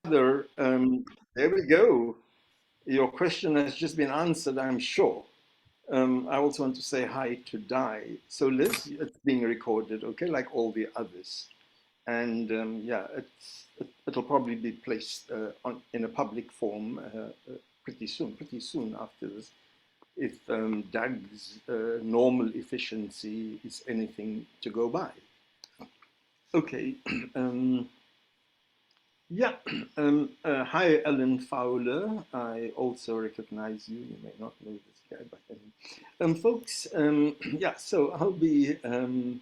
There, there we go. Your question has just been answered, I'm sure. I also want to say hi to Di. So Liz, it's being recorded, okay, like all the others. And yeah, it'll probably be placed in a public form pretty soon after this, if Doug's normal efficiency is anything to go by. Okay. um, Yeah. Hi, Alan Fowler. I also recognize you. You may not know this guy, but folks, yeah, so I'll be in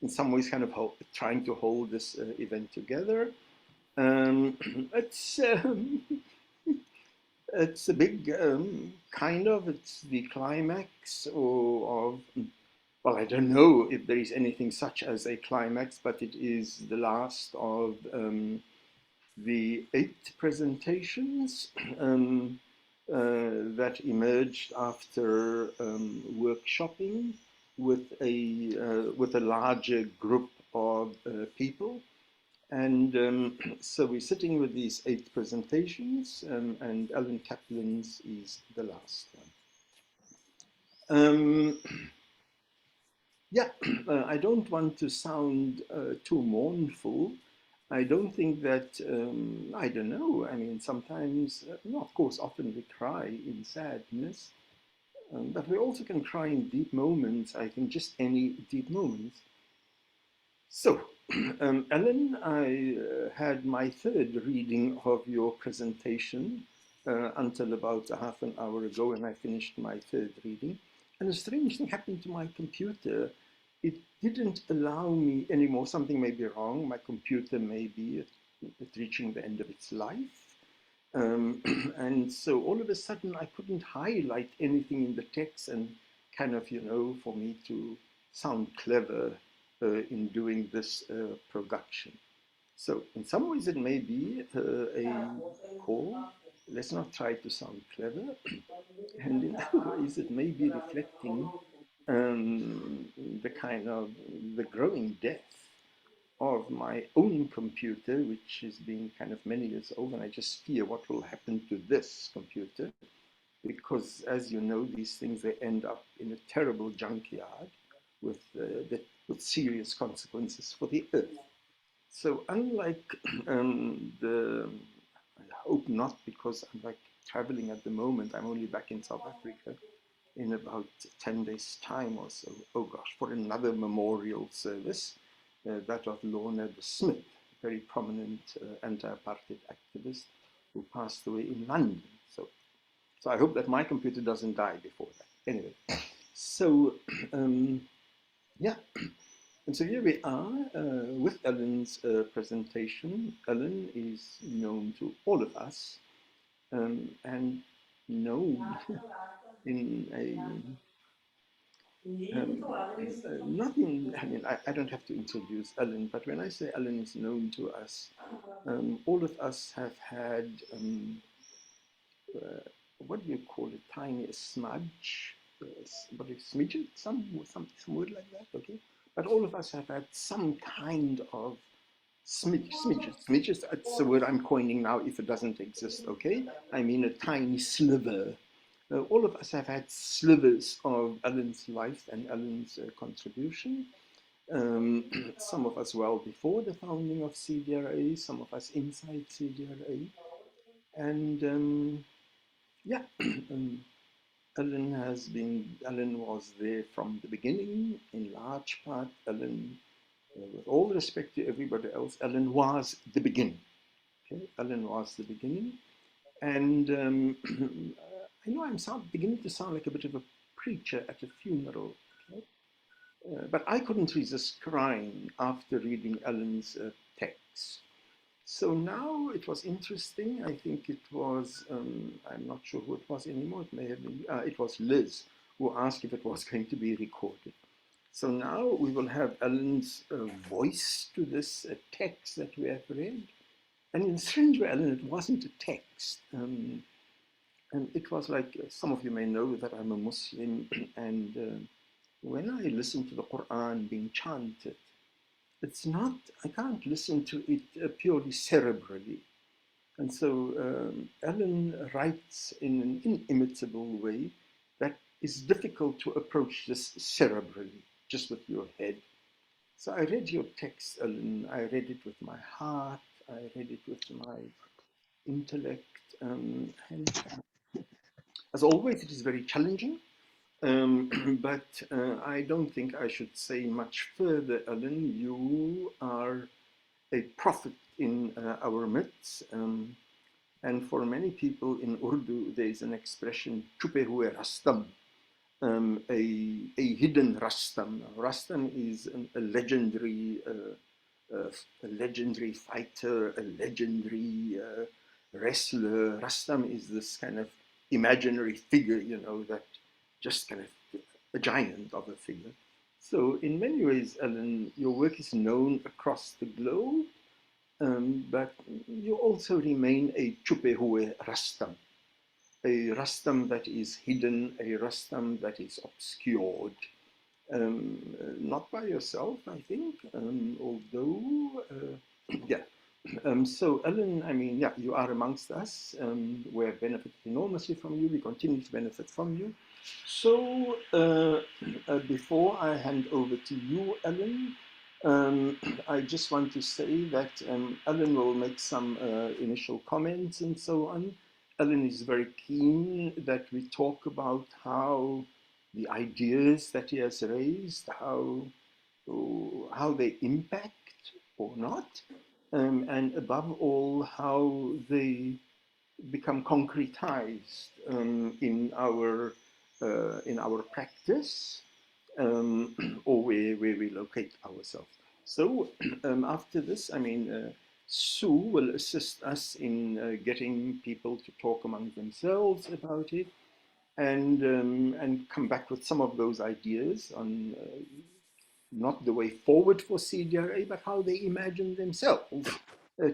some ways kind of trying to hold this event together. Um, it's, um, it's a big it's the climax of, well, I don't know if there is anything such as a climax, but it is the last of the 8 presentations that emerged after workshopping with a larger group of people. And so we're sitting with these 8 presentations, and Alan Kaplan's is the last one. Yeah, I don't want to sound too mournful. I don't think that, I don't know, I mean, sometimes, no, of course, often we cry in sadness, but we also can cry in deep moments, I think just any deep moments. So, Ellen, I had my third reading of your presentation until about a half an hour ago when I finished my third reading. And a strange thing happened to my computer. It didn't allow me anymore. Something may be wrong. My computer may be reaching the end of its life. And so all of a sudden, I couldn't highlight anything in the text and kind of, for me to sound clever in doing this production. So in some ways, it may be a call. Let's not try to sound clever. And in other ways, it may be reflecting the kind of the growing death of my own computer, which is being kind of many years old, and I just fear what will happen to this computer, because as you know, these things they end up in a terrible junkyard with with serious consequences for the earth. So unlike I hope not, because I'm like traveling at the moment. I'm only back in South Africa in about 10 days' time or so. Oh gosh, for another memorial service, that of Lorna de Smith, a very prominent anti-apartheid activist who passed away in London. So I hope that my computer doesn't die before that. Anyway, so yeah, and so here we are with Ellen's presentation. Ellen is known to all of us and known in a nothing, I mean, I don't have to introduce Ellen, but when I say Ellen is known to us, all of us have had, uh, what do you call it, tiny smudge, what is smidget, some word like that, okay? But all of us have had some kind of smidges, it's the word I'm coining now if it doesn't exist, okay? I mean a tiny sliver. All of us have had slivers of Alan's life and Alan's contribution. Some of us well before the founding of CDRA, some of us inside CDRA. And yeah, Alan was there from the beginning in large part. Alan, with all respect to everybody else, Alan was the beginning. Okay, Alan was the beginning. And I know beginning to sound like a bit of a preacher at a funeral. Okay? But I couldn't resist crying after reading Alan's text. So now it was interesting. I think it was, I'm not sure who it was anymore. It may have been, it was Liz who asked if it was going to be recorded. So now we will have Alan's voice to this text that we have read. And in a strange way, Alan, it wasn't a text. And it was like, some of you may know that I'm a Muslim, and when I listen to the Quran being chanted, it's not, I can't listen to it purely cerebrally. And so Allan writes in an inimitable way that is difficult to approach this cerebrally, just with your head. So I read your text, Allan. I read it with my heart. I read it with my intellect. And as always, it is very challenging. But I don't think I should say much further, Allan. You are a prophet in our midst. And for many people in Urdu, there is an expression, chupe hue rastam, a hidden Rastam. Rastam is a legendary fighter, a legendary wrestler. Rastam is this kind of imaginary figure, that just kind of a giant of a figure. So in many ways, Allan, your work is known across the globe, but you also remain a Chupehue Rastam, a Rastam that is hidden, a Rastam that is obscured. Not by yourself, I think, although, yeah. So, Allan, I mean, yeah, you are amongst us. We've benefited enormously from you. We continue to benefit from you. So, before I hand over to you, Allan, I just want to say that Allan will make some initial comments and so on. Allan is very keen that we talk about how the ideas that he has raised, how they impact or not, and above all, how they become concretized in our practice, or where we locate ourselves. So after this, I mean, Sue will assist us in getting people to talk among themselves about it, and come back with some of those ideas on not the way forward for CDRA, but how they imagine themselves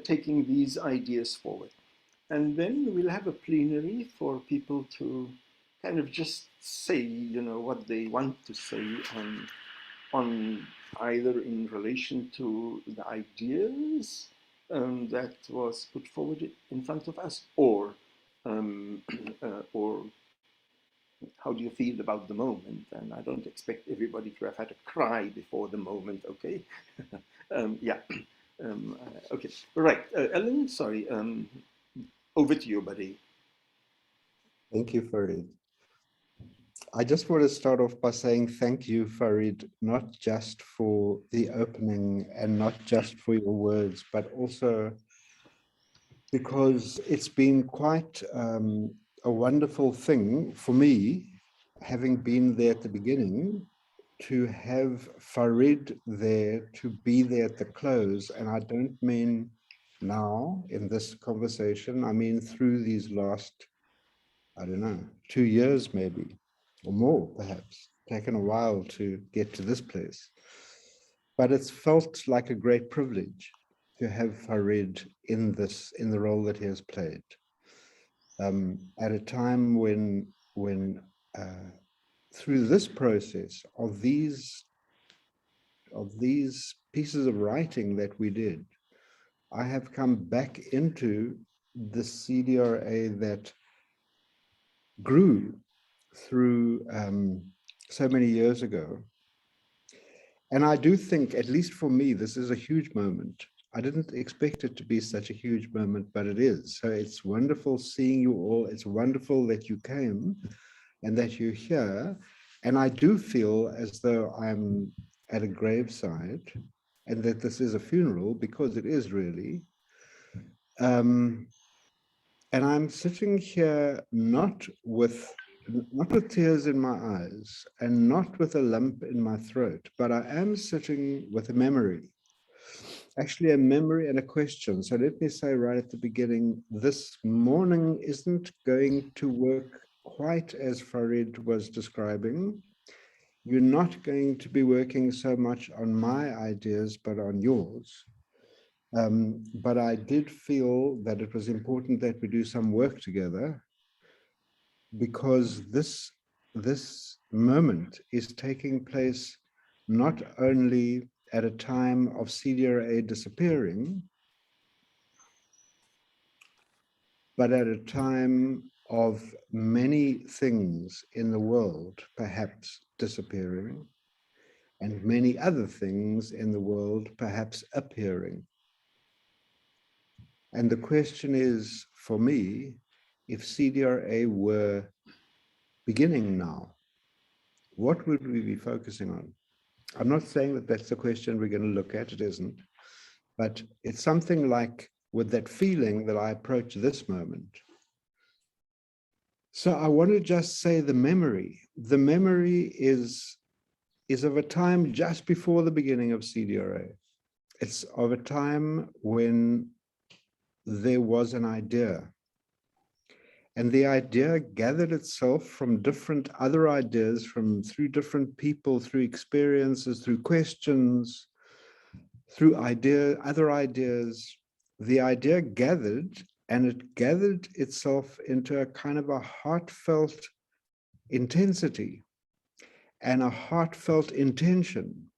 taking these ideas forward. And then we'll have a plenary for people to kind of just say, what they want to say on either in relation to the ideas that was put forward in front of us, or how do you feel about the moment? And I don't expect everybody to have had a cry before the moment, okay? Yeah. Okay. Right. Allan, sorry. Over to you, buddy. Thank you, Farid. I just want to start off by saying thank you, Farid, not just for the opening and not just for your words, but also because it's been quite a wonderful thing for me, having been there at the beginning, to have Farid there, to be there at the close. And I don't mean now in this conversation, I mean through these last, I don't know, 2 years maybe, or more perhaps, taken a while to get to this place. But it's felt like a great privilege to have Farid in the role that he has played. At a time when through this process of these pieces of writing that we did, I have come back into the CDRA that grew through so many years ago. And I do think, at least for me, this is a huge moment. I didn't expect it to be such a huge moment, but it is. So it's wonderful seeing you all. It's wonderful that you came and that you're here. And I do feel as though I'm at a graveside and that this is a funeral, because it is really. And I'm sitting here not with tears in my eyes and not with a lump in my throat, but I am sitting with a memory, actually a memory and a question. So let me say right at the beginning, this morning isn't going to work quite as Farid was describing. You're not going to be working so much on my ideas, but on yours. But I did feel that it was important that we do some work together, because this moment is taking place not only at a time of CDRA disappearing, but at a time of many things in the world perhaps disappearing, and many other things in the world perhaps appearing. And the question is, for me, if CDRA were beginning now, what would we be focusing on? I'm not saying that that's the question we're going to look at, it isn't, but it's something like with that feeling that I approach this moment. So I want to just say the memory. The memory is of a time just before the beginning of CDRA. It's of a time when there was an idea. And the idea gathered itself from different other ideas, through different people, through experiences, through questions, through other ideas. The idea gathered, and it gathered itself into a kind of a heartfelt intensity and a heartfelt intention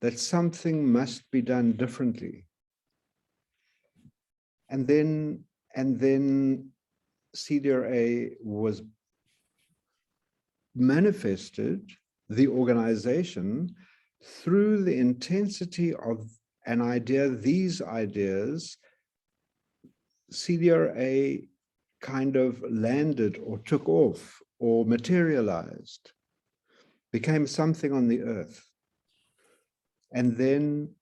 that something must be done differently. And then CDRA was manifested, the organization, through the intensity of an idea. These ideas, CDRA kind of landed or took off or materialized, became something on the earth. And then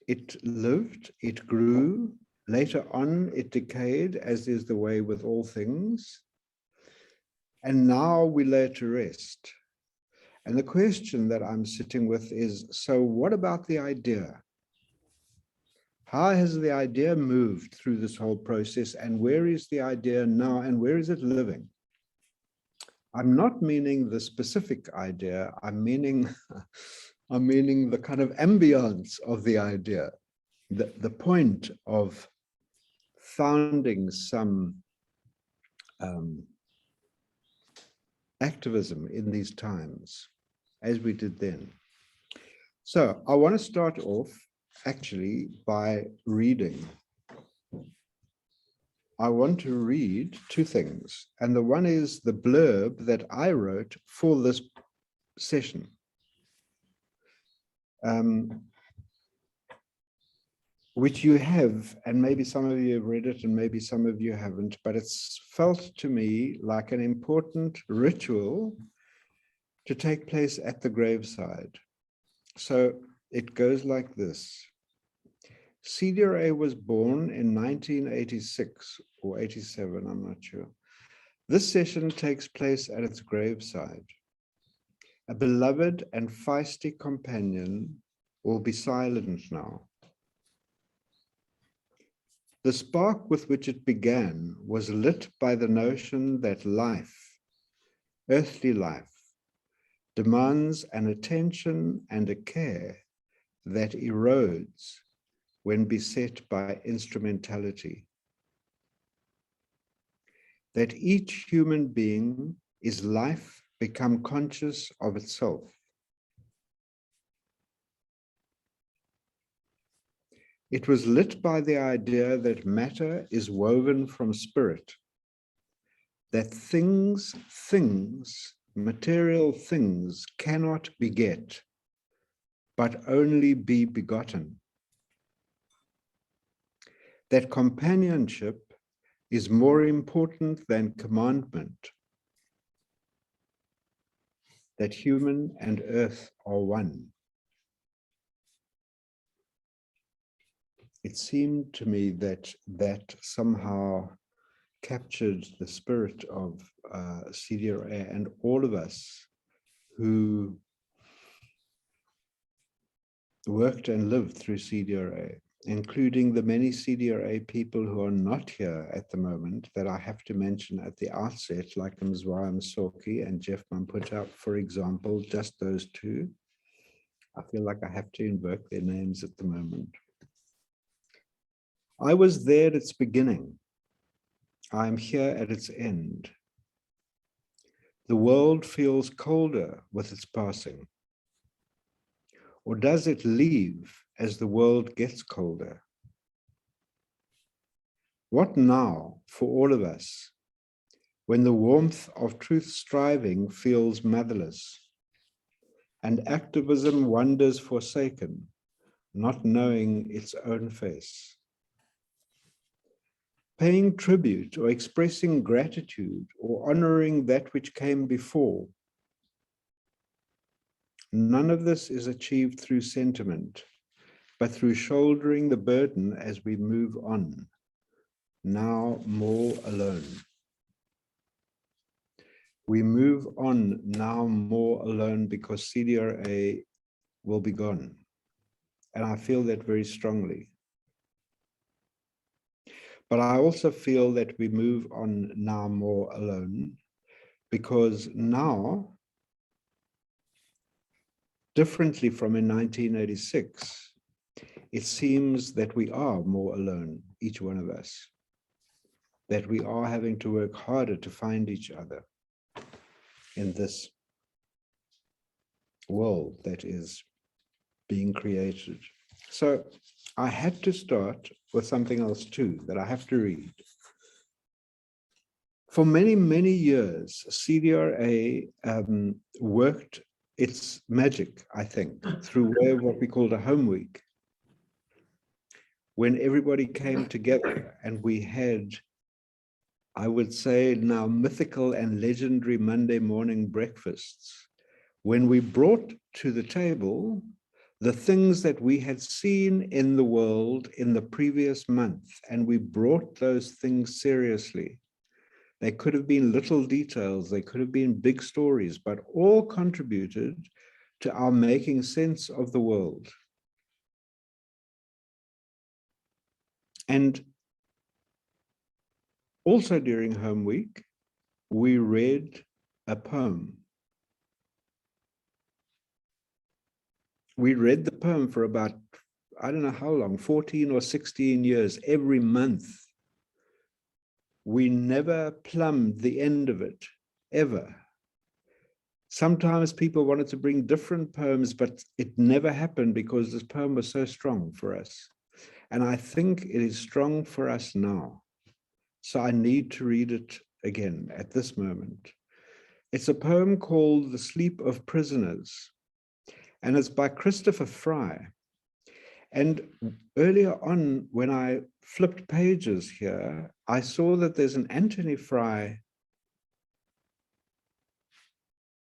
it lived, it grew. Later on, it decayed, as is the way with all things. And now we lay it to rest. And the question that I'm sitting with is, so what about the idea? How has the idea moved through this whole process, and where is the idea now, and where is it living? I'm not meaning the specific idea, I'm meaning the kind of ambience of the idea, the point of founding some activism in these times, as we did then. So I want to start off actually by reading. I want to read two things, and the one is the blurb that I wrote for this session. Which you have, and maybe some of you have read it and maybe some of you haven't, but it's felt to me like an important ritual to take place at the graveside. So it goes like this. CDRA was born in 1986 or 87, I'm not sure. This session takes place at its graveside. A beloved and feisty companion will be silent now. The spark with which it began was lit by the notion that life, earthly life, demands an attention and a care that erodes when beset by instrumentality. That each human being is life become conscious of itself. It was lit by the idea that matter is woven from spirit, that things, material things cannot beget, but only be begotten. That companionship is more important than commandment, that human and earth are one. It seemed to me that that somehow captured the spirit of CDRA and all of us who worked and lived through CDRA, including the many CDRA people who are not here at the moment that I have to mention at the outset, like Mzwaya Msoki and Jeff Mamputa, for example, just those two. I feel like I have to invoke their names at the moment. I was there at its beginning. I am here at its end. The world feels colder with its passing. Or does it leave as the world gets colder? What now for all of us, when the warmth of truth striving feels motherless, and activism wanders forsaken, not knowing its own face? Paying tribute or expressing gratitude or honoring that which came before. None of this is achieved through sentiment, but through shouldering the burden as we move on, now more alone. We move on now more alone because CDRA will be gone. And I feel that very strongly. But I also feel that we move on now more alone because now, differently from in 1986, it seems that we are more alone, each one of us, that we are having to work harder to find each other in this world that is being created. So I had to start with something else too that I have to read. For many, many years, CDRA worked its magic, I think, through way of what we called a home week, when everybody came together and we had, I would say now, mythical and legendary Monday morning breakfasts, when we brought to the table the things that we had seen in the world in the previous month, and we brought those things seriously. They could have been little details, they could have been big stories, but all contributed to our making sense of the world. And also during Home Week, we read a poem. We read the poem for about, I don't know how long, 14 or 16 years, every month. We never plumbed the end of it, ever. Sometimes people wanted to bring different poems, but it never happened because this poem was so strong for us. And I think it is strong for us now. So I need to read it again at this moment. It's a poem called The Sleep of Prisoners, and it's by Christopher Fry. And earlier on, when I flipped pages here, I saw that there's an Anthony Fry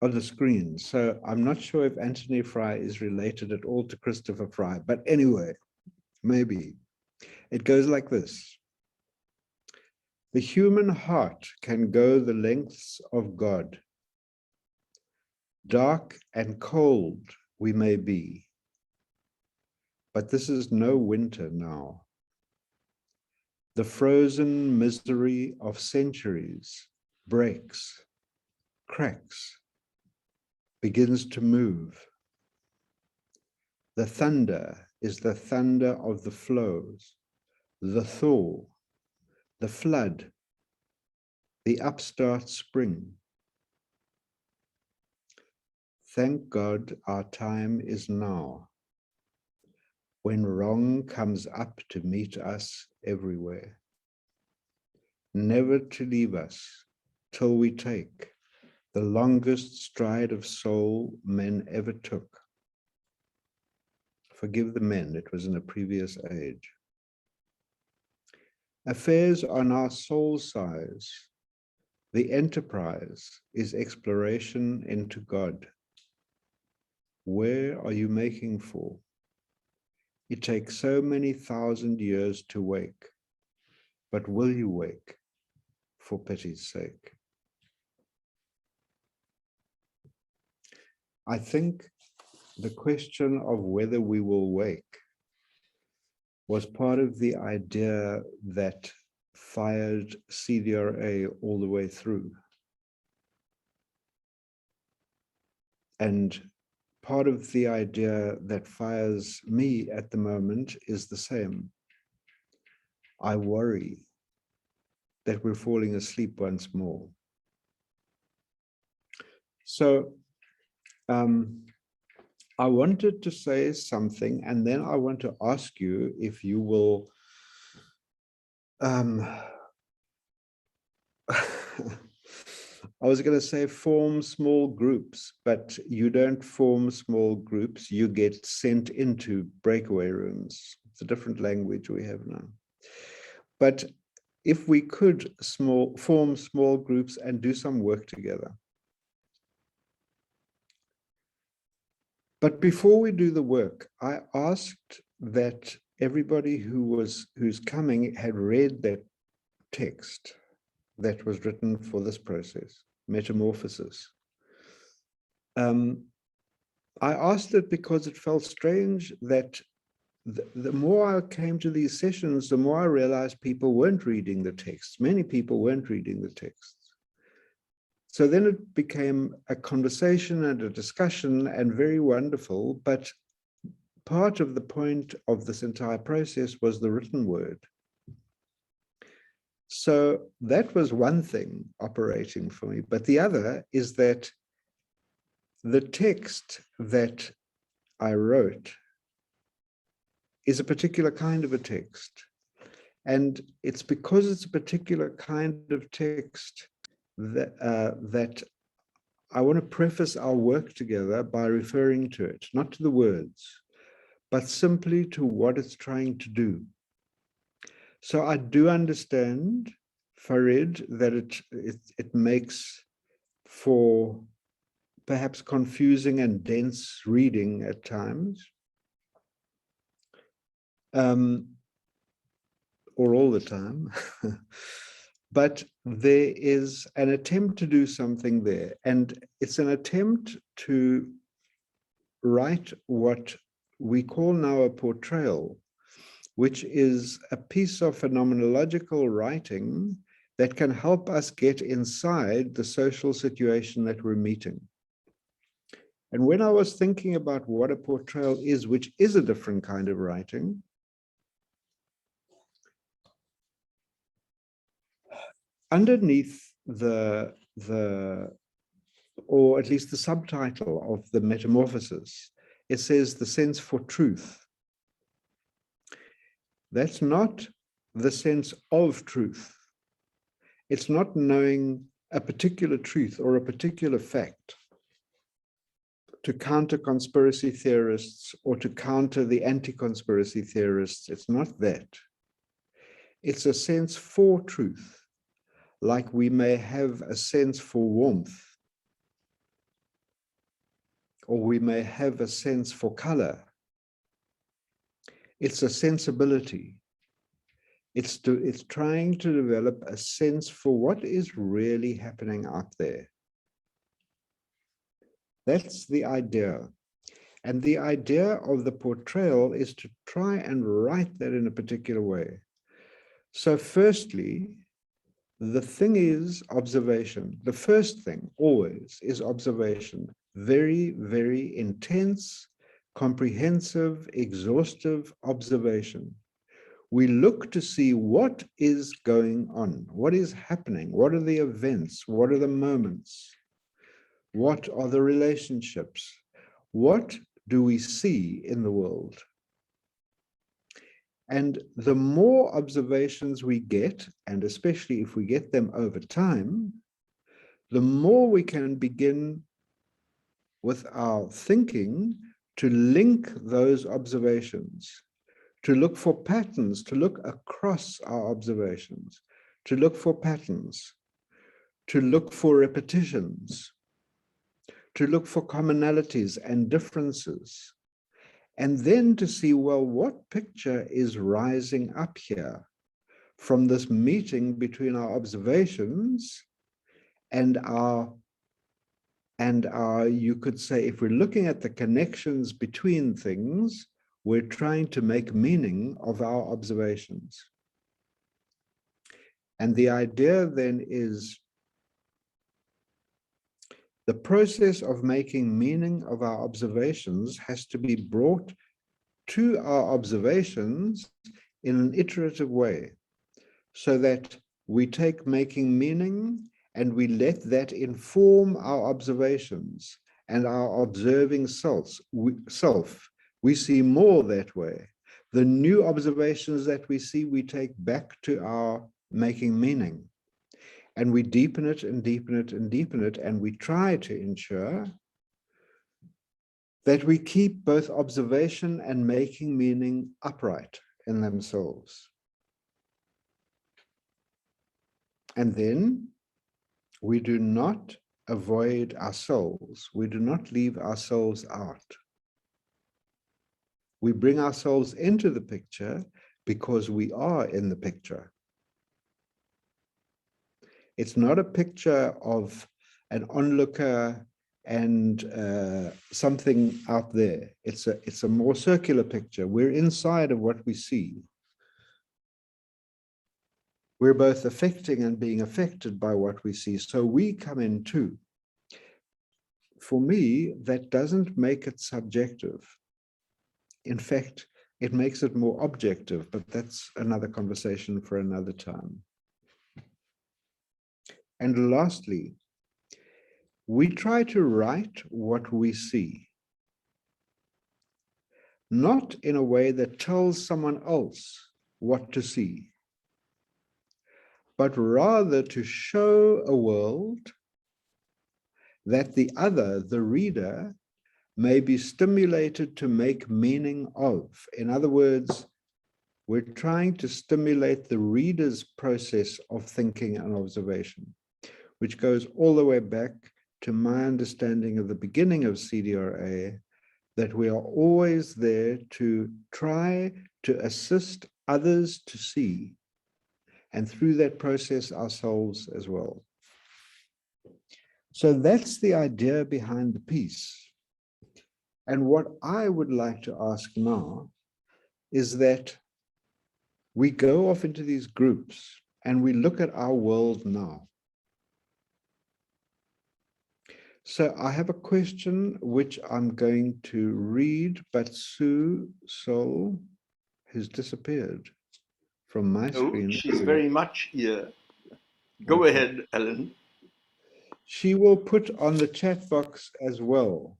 on the screen. So I'm not sure if Anthony Fry is related at all to Christopher Fry, but anyway, maybe. It goes like this. The human heart can go the lengths of God. Dark and cold we may be, but this is no winter now. The frozen misery of centuries breaks, cracks, begins to move. The thunder is the thunder of the flows, the thaw, the flood, the upstart spring. Thank God our time is now, when wrong comes up to meet us everywhere. Never to leave us till we take the longest stride of soul men ever took. Forgive the men, it was in a previous age. Affairs are now soul size. The enterprise is exploration into God. Where are you making for? It takes so many thousand years to wake, but will you wake for pity's sake? I think the question of whether we will wake was part of the idea that fired CDRA all the way through. And part of the idea that fires me at the moment is the same. I worry that we're falling asleep once more. So I wanted to say something, and then I want to ask you if you will I was going to say form small groups, but you don't form small groups. You get sent into breakaway rooms. It's a different language we have now. But if we could form small groups and do some work together. But before we do the work, I asked that everybody who's coming had read that text that was written for this process, Metamorphosis. I asked it because it felt strange that the more I came to these sessions, the more I realized people weren't reading the texts. Many people weren't reading the texts. So then it became a conversation and a discussion and very wonderful, but part of the point of this entire process was the written word. So that was one thing operating for me, but the other is that the text that I wrote is a particular kind of a text. And it's because it's a particular kind of text that I want to preface our work together by referring to it, not to the words, but simply to what it's trying to do. So I do understand, Farid, that it makes for perhaps confusing and dense reading at times, or all the time. But there is an attempt to do something there, and it's an attempt to write what we call now a portrayal, which is a piece of phenomenological writing that can help us get inside the social situation that we're meeting. And when I was thinking about what a portrayal is, which is a different kind of writing, underneath or at least the subtitle of the Metamorphosis, it says the sense for truth. That's not the sense of truth. It's not knowing a particular truth or a particular fact to counter conspiracy theorists or to counter the anti-conspiracy theorists. It's not that. It's a sense for truth, like we may have a sense for warmth, or we may have a sense for color. It's a sensibility. It's trying to develop a sense for what is really happening out there. That's the idea. And the idea of the portrayal is to try and write that in a particular way. So firstly, the thing is observation. The first thing always is observation. Very, very intense, comprehensive, exhaustive observation. We look to see what is going on, what is happening, what are the events, what are the moments, what are the relationships, what do we see in the world? And the more observations we get, and especially if we get them over time, the more we can begin with our thinking to link those observations, to look for patterns, to look across our observations, to look for patterns, to look for repetitions, to look for commonalities and differences, and then to see, well, what picture is rising up here from this meeting between our observations and our, you could say, if we're looking at the connections between things, we're trying to make meaning of our observations. And the idea then is the process of making meaning of our observations has to be brought to our observations in an iterative way, so that we take making meaning and we let that inform our observations and our observing self. We see more that way. The new observations that we see, we take back to our making meaning. And we deepen it and deepen it and deepen it, and we try to ensure that we keep both observation and making meaning upright in themselves. And then we do not avoid ourselves. We do not leave ourselves out. We bring ourselves into the picture because we are in the picture. It's not a picture of an onlooker and something out there. It's a more circular picture. We're inside of what we see. We're both affecting and being affected by what we see. So we come in too. For me, that doesn't make it subjective. In fact, it makes it more objective, but that's another conversation for another time. And lastly, we try to write what we see, not in a way that tells someone else what to see, but rather to show a world that the other, the reader, may be stimulated to make meaning of. In other words, we're trying to stimulate the reader's process of thinking and observation, which goes all the way back to my understanding of the beginning of CDRA, that we are always there to try to assist others to see, and through that process ourselves as well. So that's the idea behind the piece. And what I would like to ask now is that we go off into these groups and we look at our world now. So I have a question which I'm going to read, but Sue Soul has disappeared from my No, screen. she's very much here. Go Okay. ahead, Allan. She will put on the chat box as well.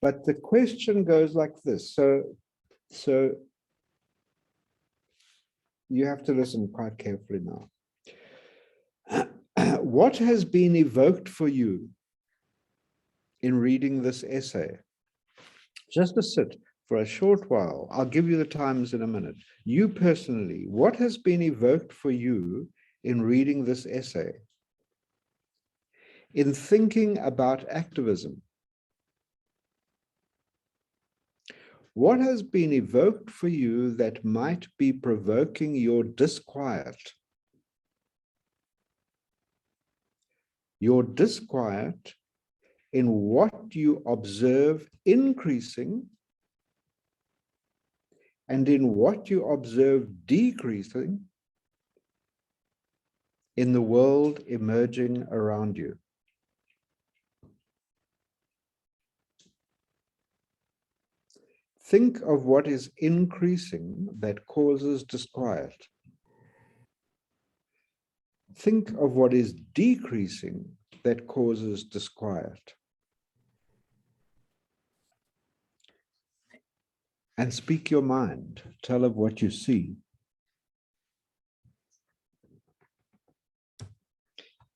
But the question goes like this. So you have to listen quite carefully now. What has been evoked for you in reading this essay? Just to sit for a short while. I'll give you the times in a minute. You personally, what has been evoked for you in reading this essay? In thinking about activism, what has been evoked for you that might be provoking your disquiet? Your disquiet in what you observe increasing and in what you observe decreasing in the world emerging around you. Think of what is increasing that causes disquiet. Think of what is decreasing that causes disquiet. And speak your mind. Tell of what you see.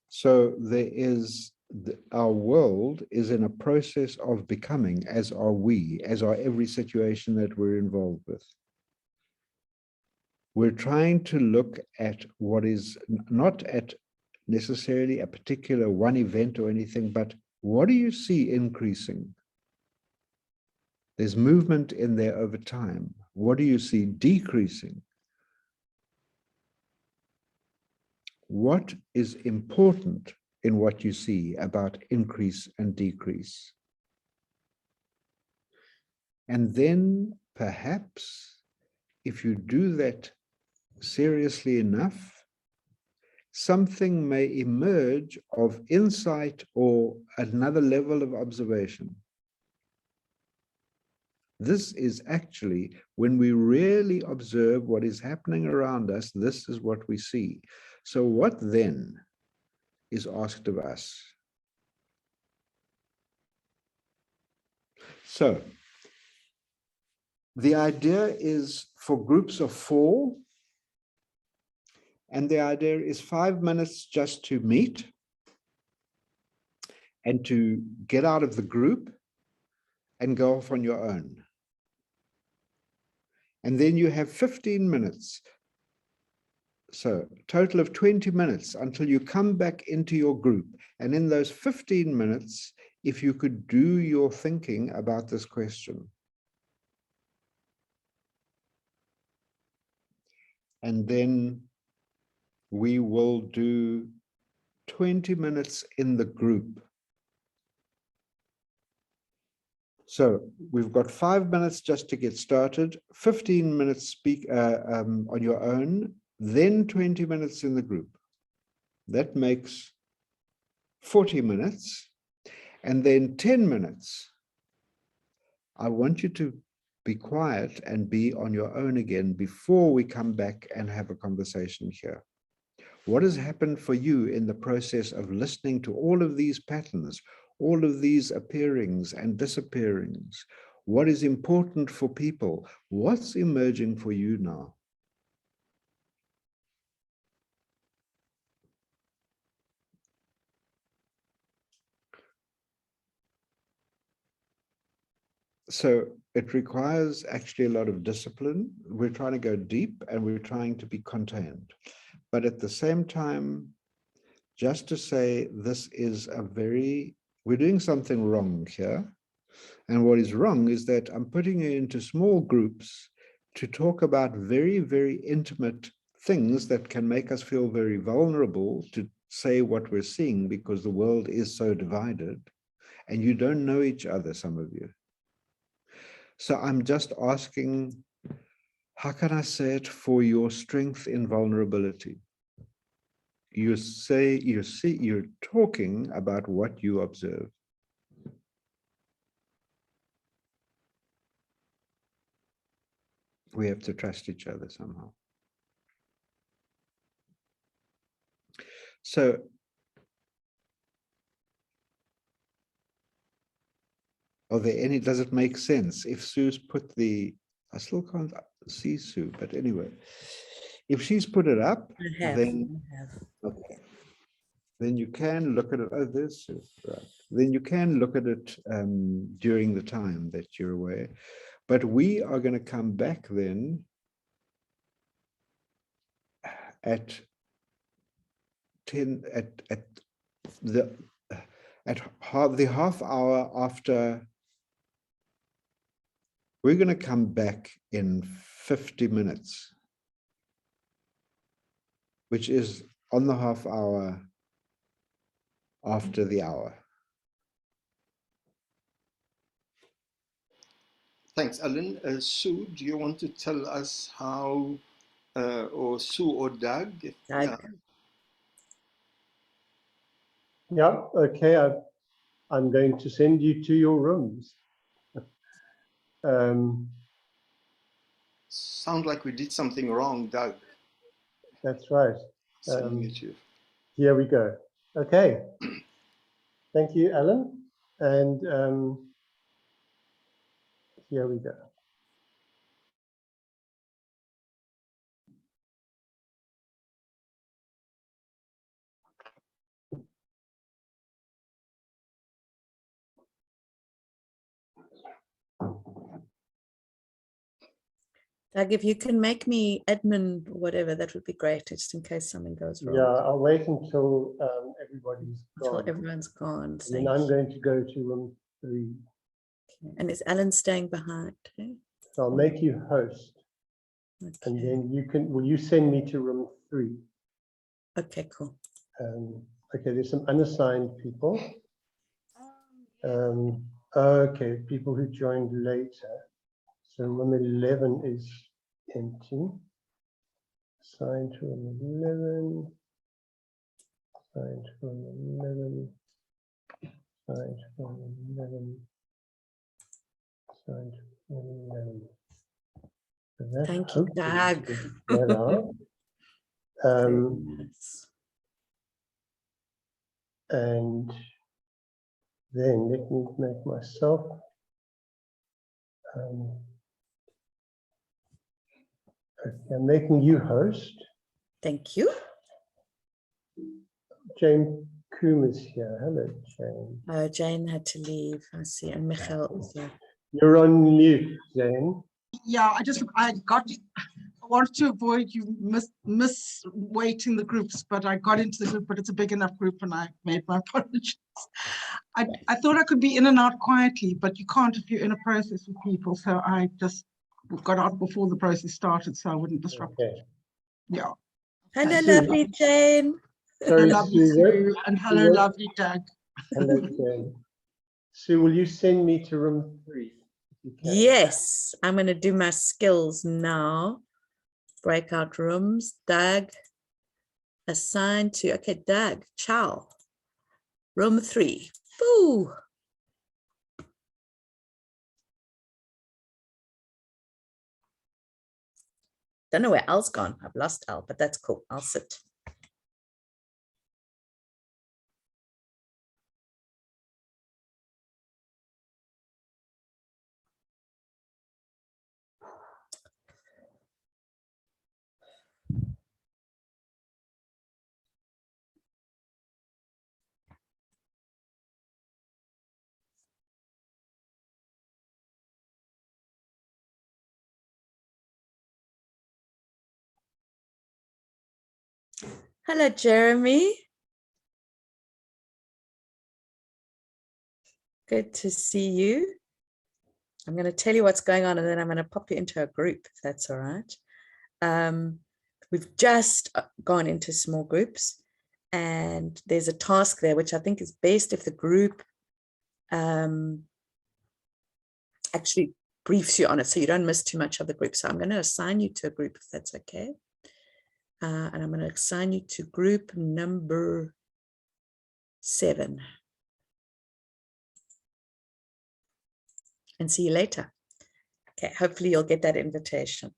So there is, our world is in a process of becoming, as are we, as are every situation that we're involved with. We're trying to look at what is not at necessarily a particular one event or anything, but what do you see increasing? There's movement in there over time. What do you see decreasing? What is important in what you see about increase and decrease? And then perhaps if you do that seriously enough, something may emerge of insight or another level of observation. This is actually, when we really observe what is happening around us, this is what we see. So what then is asked of us? So The idea is for groups of 4, and the idea is 5 minutes just to meet and to get out of the group and go off on your own. And then you have 15 minutes. So a total of 20 minutes until you come back into your group. And in those 15 minutes, if you could do your thinking about this question. And then we will do 20 minutes in the group. So we've got 5 minutes just to get started, 15 minutes on your own, then 20 minutes in the group. That makes 40 minutes. And then 10 minutes. I want you to be quiet and be on your own again before we come back and have a conversation here. What has happened for you in the process of listening to all of these patterns, all of these appearings and disappearings? What is important for people? What's emerging for you now? So it requires actually a lot of discipline. We're trying to go deep and we're trying to be contained. But at the same time, just to say this is we're doing something wrong here. And what is wrong is that I'm putting you into small groups to talk about very, very intimate things that can make us feel very vulnerable to say what we're seeing because the world is so divided and you don't know each other, some of you. So I'm just asking, how can I say it for your strength in vulnerability? You're talking about what you observe. We have to trust each other somehow. So are there any, does it make sense? If Sue's put I still can't see Sue, but anyway, if she's put it up, then okay. Then you can look at it. Oh, there's Sue, right. Then you can look at it during the time that you're away. But we are going to come back then at the half hour after. We're going to come back in 50 minutes, which is on the half hour after the hour. Thanks, Allan. Sue, do you want to tell us how, or Sue or Doug? Yeah. Yeah, okay. I'm going to send you to your rooms. Sound like we did something wrong, Doug. That's right. Sending it to you. Here we go. Okay. Thank you, Allan. And here we go. Doug, if you can make me admin or whatever, that would be great, just in case something goes wrong. Yeah, I'll wait until everybody's gone. Until everyone's gone. And then I'm going to go to room 3. Okay. And is Allan staying behind too? So I'll make you host. Okay. And then will you send me to room 3? Okay, cool. Okay, there's some unassigned people. Okay, people who joined later. So room 11 is empty. Assigned to room 11. Assigned to room 11. Assigned to room 11. Assigned to room 11. So thank you, Doug. Nice. And then let me make myself I'm making you host. Thank you. Jane Coombe is here. Hello, Jane. Oh, Jane had to leave. I see. And Michael also. You're on mute, Jane. Yeah, I wanted to avoid you miss waiting the groups, but I got into the group, but it's a big enough group and I made my apologies. I thought I could be in and out quietly, but you can't if you're in a process with people. So I just got out before the process started so I wouldn't disrupt it. Yeah. Hello, Sue. lovely Jane. Sorry, Lovely Sue. Sue, and hello, lovely Doug. Hello, Jane. Sue, will you send me to room 3? If you can? Yes, I'm going to do my skills now. Breakout rooms. Doug, assigned to, okay, Doug, ciao. Room 3. Boo. Don't know where Al's gone. I've lost Al, but that's cool. I'll sit. Hello, Jeremy. Good to see you. I'm going to tell you what's going on and then I'm going to pop you into a group, if that's all right. We've just gone into small groups and there's a task there, which I think is best if the group actually briefs you on it so you don't miss too much of the group. So I'm going to assign you to a group, if that's okay. And I'm going to assign you to group number 7. And see you later. Okay, hopefully you'll get that invitation.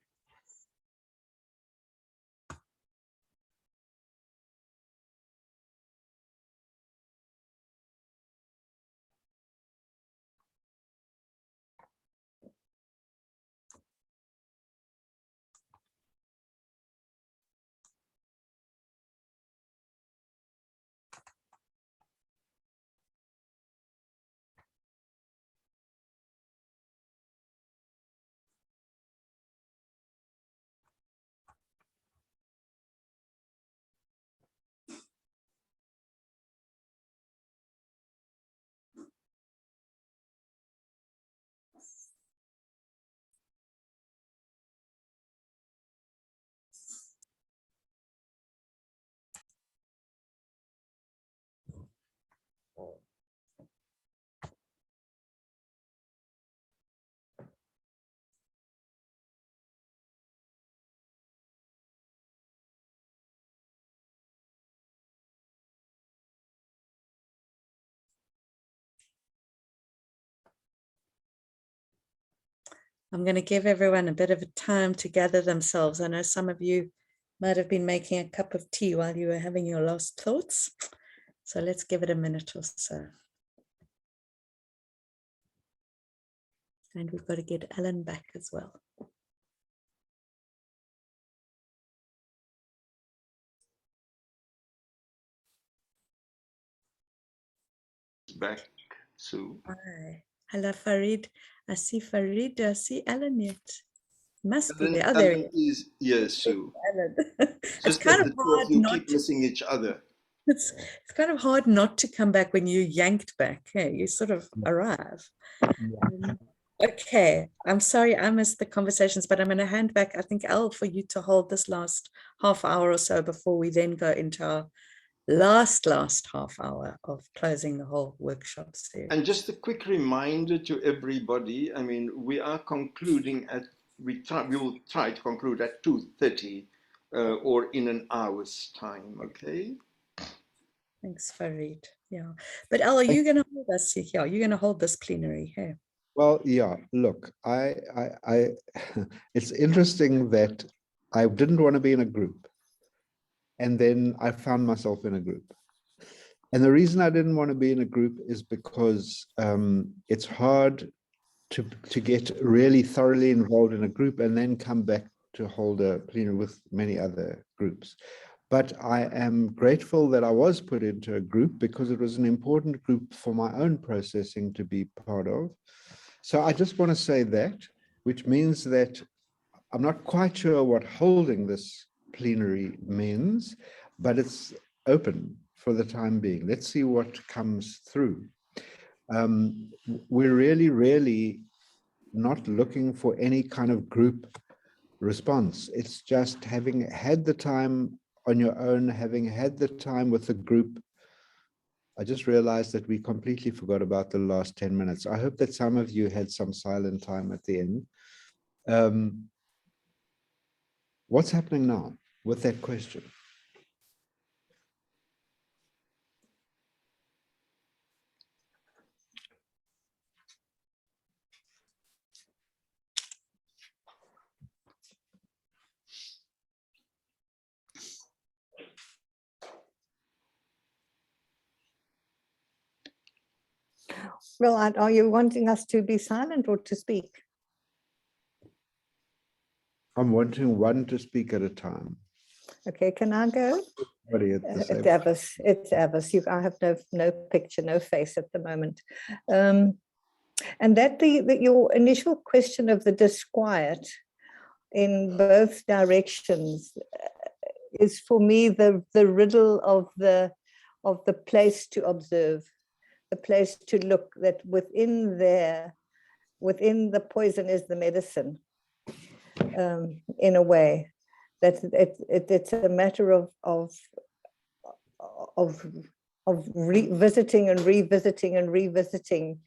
I'm going to give everyone a bit of a time to gather themselves. I know some of you might have been making a cup of tea while you were having your last thoughts. So let's give it a minute or so. And we've got to get Allan back as well. Back, Sue. Hi. Hello, Farid. I see Farid. I see Allan yet. Must be there. Oh, Allan there he is. is, yes, Sue. Allan. It's Just kind that of the two hard of you not keep to. missing each other. It's kind of hard not to come back when you yanked back. Hey, you sort of arrive. Okay, I'm sorry I missed the conversations, but I'm going to hand back, I think, Al, for you to hold this last half hour or so before we then go into our last half hour of closing the whole workshop series. And just a quick reminder to everybody, I mean, we are concluding at, we will try to conclude at 2:30 or in an hour's time, okay? Thanks, Farid. Yeah, but Al, are you going to hold us here? You're going to hold this plenary here. Well, yeah, look, it's interesting that I didn't want to be in a group. And then I found myself in a group. And the reason I didn't want to be in a group is because it's hard to get really thoroughly involved in a group and then come back to hold a plenary with many other groups. But I am grateful that I was put into a group because it was an important group for my own processing to be part of. So I just want to say that, which means that I'm not quite sure what holding this plenary means, but it's open for the time being. Let's see what comes through. We're really not looking for any kind of group response. It's just having had the time on your own, having had the time with the group. I just realized that we completely forgot about the last 10 minutes. I hope that some of you had some silent time at the end. What's happening now with that question? Well, are you wanting us to be silent or to speak? I'm wanting one to speak at a time. Okay, can I go? Everybody at the same It's Avis. I have no picture, no face at the moment. And that your initial question of the disquiet in both directions is for me the riddle of the place to observe, the place to look, that within the poison is the medicine, in a way, that it's a matter of revisiting and revisiting,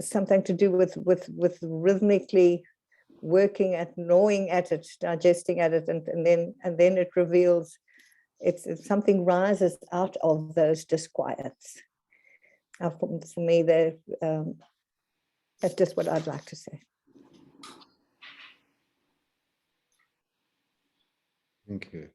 something to do with rhythmically working at, gnawing at it, digesting at it, and then it reveals, it's something rises out of those disquiets. For me, that's just what I'd like to say. Thank you.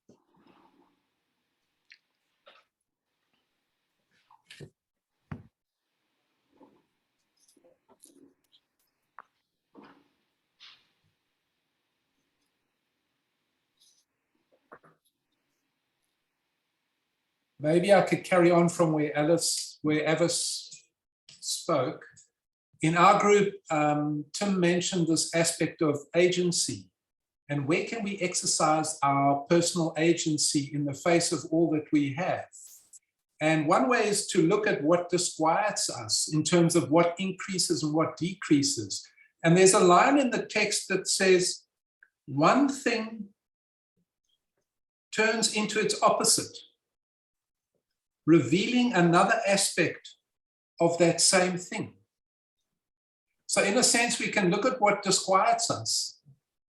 Maybe I could carry on from where Avis spoke. In our group, Tim mentioned this aspect of agency, and where can we exercise our personal agency in the face of all that we have? And one way is to look at what disquiets us in terms of what increases and what decreases. And there's a line in the text that says, one thing turns into its opposite, revealing another aspect of that same thing. So in a sense, we can look at what disquiets us.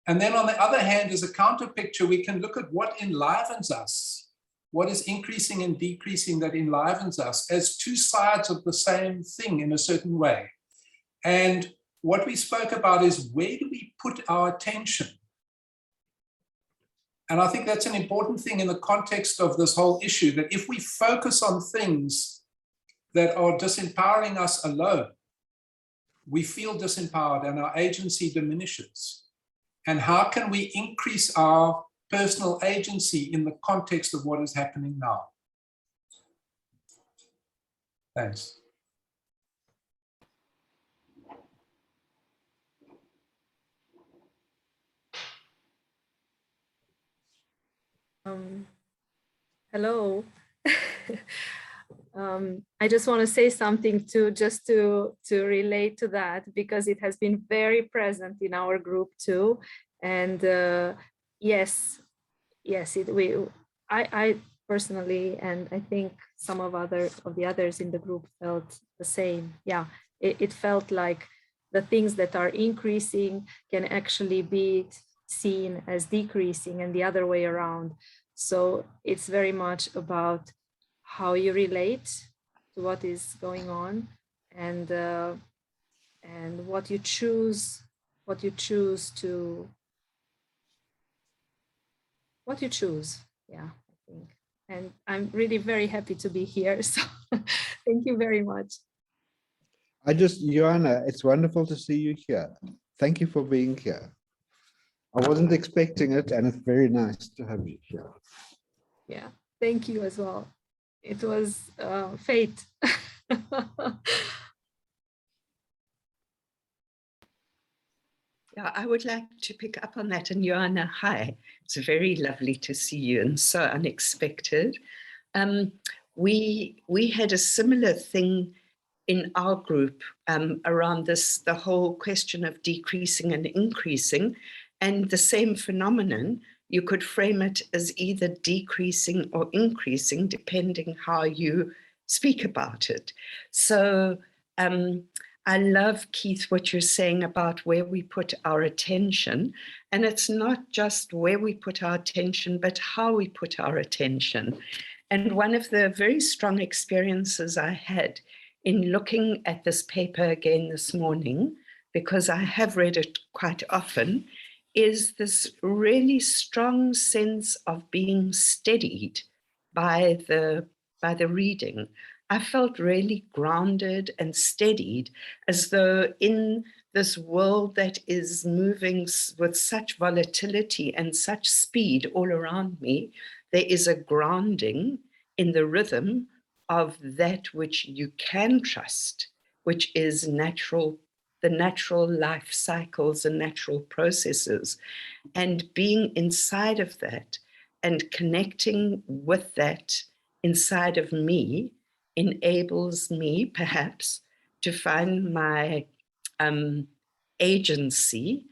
And then on the other hand, as a counter picture, we can look at what enlivens us, what is increasing and decreasing that enlivens us, as two sides of the same thing in a certain way. And what we spoke about is, where do we put our attention? And I think that's an important thing in the context of this whole issue, that if we focus on things that are disempowering us alone, we feel disempowered and our agency diminishes. And how can we increase our personal agency in the context of what is happening now? Thanks. Hello. I just want to say something to relate to that, because it has been very present in our group too. And yes, I personally, and I think some of the others in the group felt the same. Yeah, it felt like the things that are increasing can actually be seen as decreasing, and the other way around. So it's very much about how you relate to what is going on, and what you choose to, yeah, I think. And I'm really very happy to be here, so thank you very much. Joanna, it's wonderful to see you here. Thank you for being here. I wasn't expecting it, and it's very nice to have you here. Yeah, thank you as well. It was fate. Yeah, I would like to pick up on that. And Joanna, hi. It's very lovely to see you and so unexpected. We had a similar thing in our group around this, the whole question of decreasing and increasing, and the same phenomenon. You could frame it as either decreasing or increasing, depending how you speak about it. So I love, Keith, what you're saying about where we put our attention. And it's not just where we put our attention, but how we put our attention. And one of the very strong experiences I had in looking at this paper again this morning, because I have read it quite often, is this really strong sense of being steadied by the reading. I felt really grounded and steadied, as though in this world that is moving with such volatility and such speed all around me, there is a grounding in the rhythm of that which you can trust, which is natural, the natural life cycles and natural processes. And being inside of that and connecting with that inside of me enables me perhaps to find my agency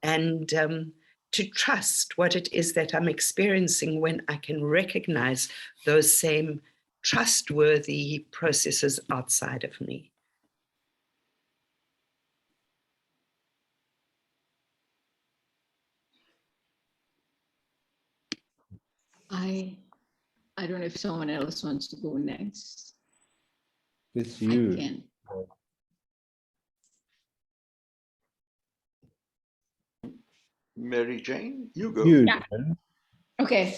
and to trust what it is that I'm experiencing when I can recognize those same trustworthy processes outside of me. I don't know if someone else wants to go next. It's you. I can. Mary Jane, you go. You. Yeah. Okay,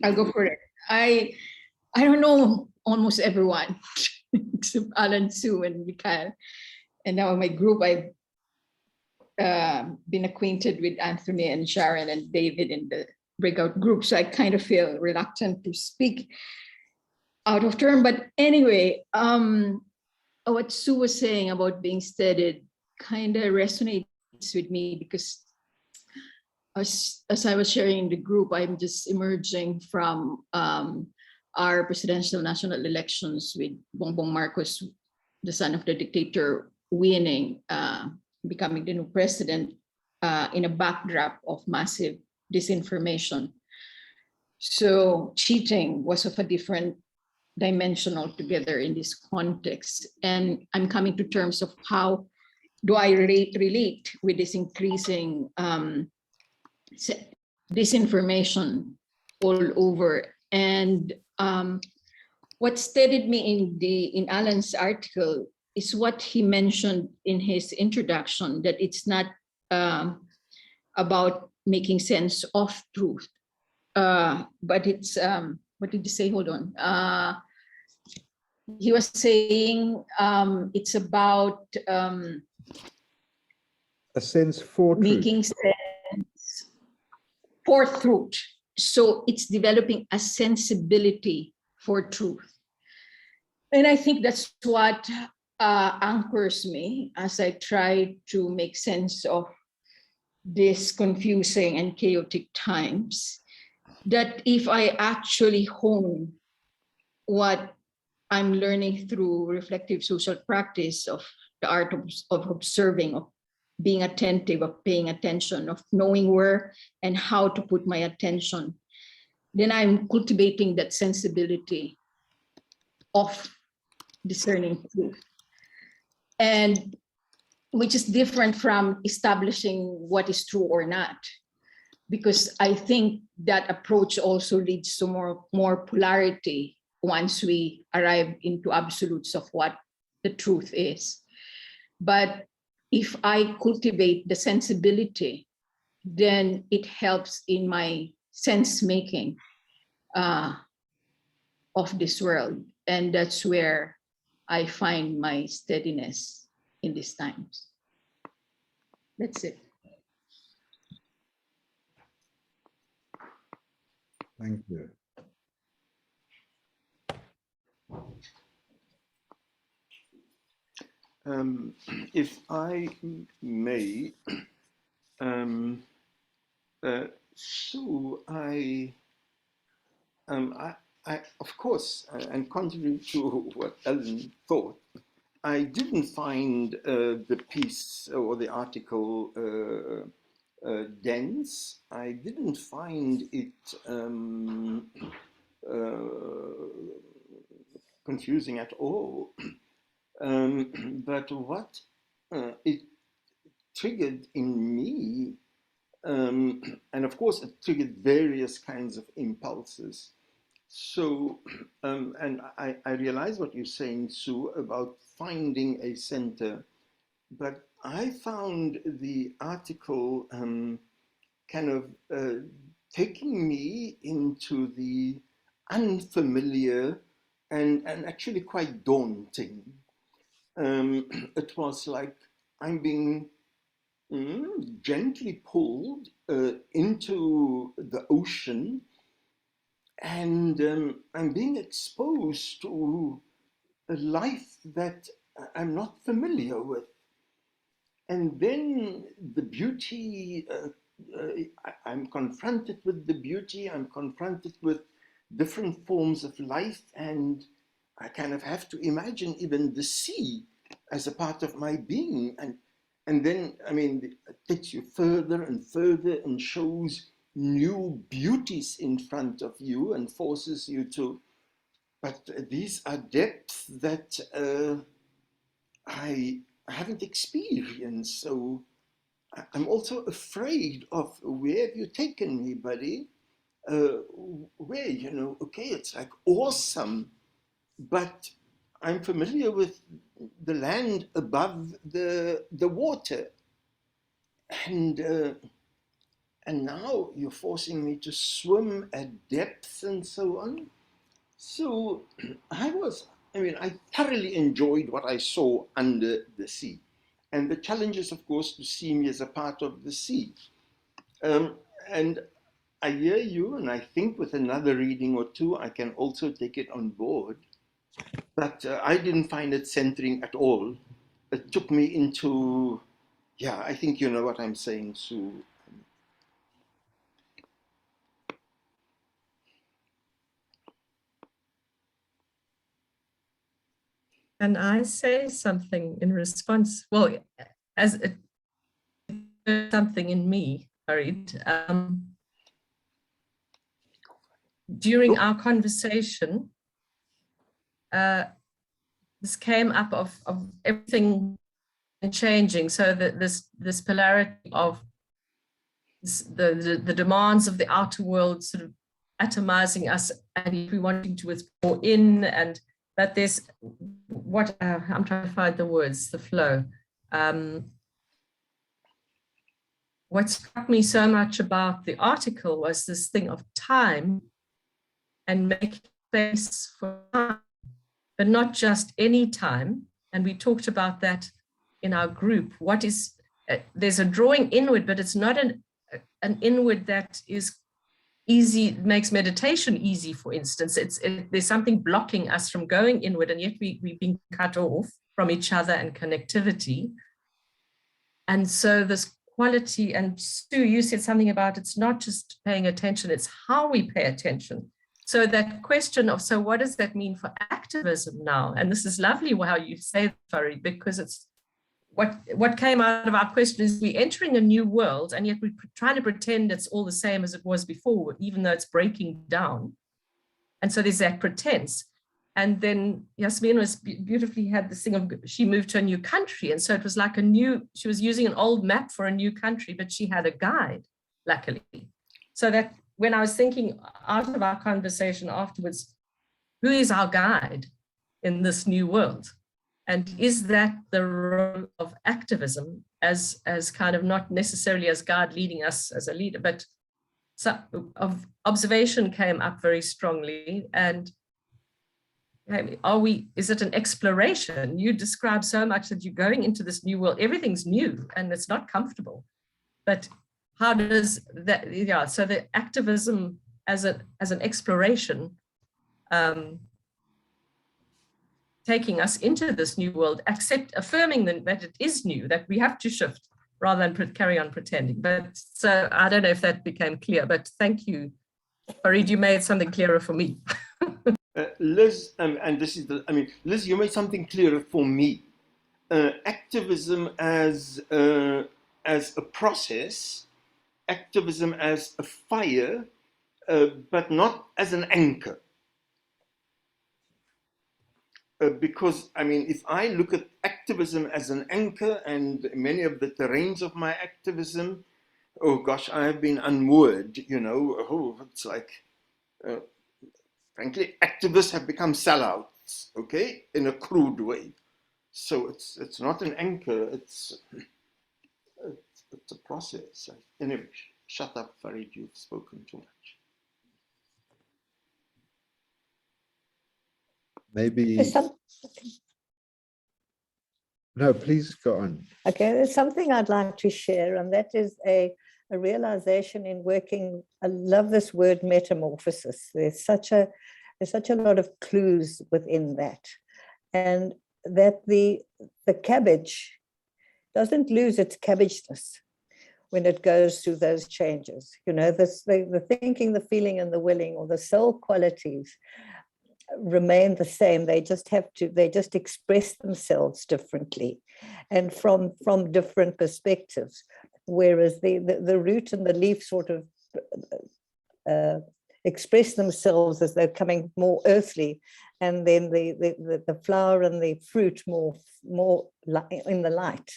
I'll go for it. I don't know almost everyone except Allan, Sue, and Mikhail. And now in my group, I've been acquainted with Anthony and Sharon and David in the breakout group. So I kind of feel reluctant to speak out of turn. But anyway, what Sue was saying about being steadied kind of resonates with me, because as I was sharing in the group, I'm just emerging from our presidential national elections with Bongbong Marcos, the son of the dictator, winning, becoming the new president in a backdrop of massive disinformation. So cheating was of a different dimension altogether in this context. And I'm coming to terms of how do I relate with this increasing disinformation all over. And what steadied me in Allan's article is what he mentioned in his introduction, that it's not about making sense of truth, but it's, what did he say? Hold on. He was saying it's about a sense for making truth. sense for truth. So it's developing a sensibility for truth. And I think that's what anchors me as I try to make sense of these confusing and chaotic times, that if I actually hone what I'm learning through reflective social practice of the art of observing, of being attentive, of paying attention, of knowing where and how to put my attention, then I'm cultivating that sensibility of discerning truth. And which is different from establishing what is true or not, because I think that approach also leads to more polarity once we arrive into absolutes of what the truth is. But if I cultivate the sensibility, then it helps in my sense making of this world. And that's where I find my steadiness in these times. That's it. Thank you. If I may, Sue, I, of course, and contrary to what Allan thought, I didn't find the piece or the article dense. I didn't find it confusing at all. But what it triggered in me, and of course it triggered various kinds of impulses. So, and I realize what you're saying, Sue, about finding a center, but I found the article kind of taking me into the unfamiliar and actually quite daunting. It was like I'm being gently pulled into the ocean, and I'm being exposed to a life that I'm not familiar with. And then the beauty, I'm confronted with the beauty, I'm confronted with different forms of life, and I kind of have to imagine even the sea as a part of my being. And then, I mean, it takes you further and further and shows new beauties in front of you and forces you to, but these are depths that I haven't experienced. So I'm also afraid of where have you taken me, buddy? Where, you know, okay, it's like awesome, but I'm familiar with the land above the water. And now you're forcing me to swim at depths and so on. So I thoroughly enjoyed what I saw under the sea. And the challenge is, of course, to see me as a part of the sea. And I hear you, and I think with another reading or two, I can also take it on board. But I didn't find it centering at all. It took me into, yeah, I think you know what I'm saying, Sue. Can I say something in response? Well, as it, something in me, Farid. During our conversation, this came up of everything changing. So that this polarity of the demands of the outer world sort of atomizing us, and we wanting to withdraw in, and that there's what I'm trying to find the words, the flow. What struck me so much about the article was this thing of time and making space for time, but not just any time. And we talked about that in our group. What is, there's a drawing inward, but it's not an inward that is easy, makes meditation easy, for instance. There's something blocking us from going inward, and yet we've been cut off from each other and connectivity. And so this quality, and Sue, you said something about it's not just paying attention, it's how we pay attention. So that question of, so what does that mean for activism now? And this is lovely how you say that, Farid, because it's what came out of our question is we're entering a new world, and yet we're trying to pretend it's all the same as it was before, even though it's breaking down. And so there's that pretense. And then Yasmin was beautifully had this thing of, she moved to a new country. And so it was like she was using an old map for a new country, but she had a guide, luckily. So that when I was thinking out of our conversation afterwards, who is our guide in this new world? And is that the role of activism as kind of not necessarily as God leading us as a leader, but of observation came up very strongly. And is it an exploration? You describe so much that you're going into this new world, everything's new and it's not comfortable. But how does that, so the activism as an exploration, taking us into this new world, affirming that it is new, that we have to shift rather than carry on pretending. But so I don't know if that became clear, but thank you. Farid, you made something clearer for me. Liz, and this is Liz, you made something clearer for me. Activism as a process, activism as a fire, but not as an anchor. Because, if I look at activism as an anchor, and many of the terrains of my activism, oh gosh, I have been unmoored, it's like, frankly, activists have become sellouts, okay, in a crude way. So it's not an anchor, it's a process. Anyway, shut up, Farid, you've spoken too much. Maybe. No, please go on. Okay, there's something I'd like to share, and that is a realization in working. I love this word metamorphosis. There's such a lot of clues within that, and that the cabbage doesn't lose its cabbageness when it goes through those changes. The thinking, the feeling, and the willing, or the soul qualities remain the same. They just express themselves differently and from different perspectives. Whereas the root and the leaf sort of express themselves as they're coming more earthly, and then the flower and the fruit more in the light.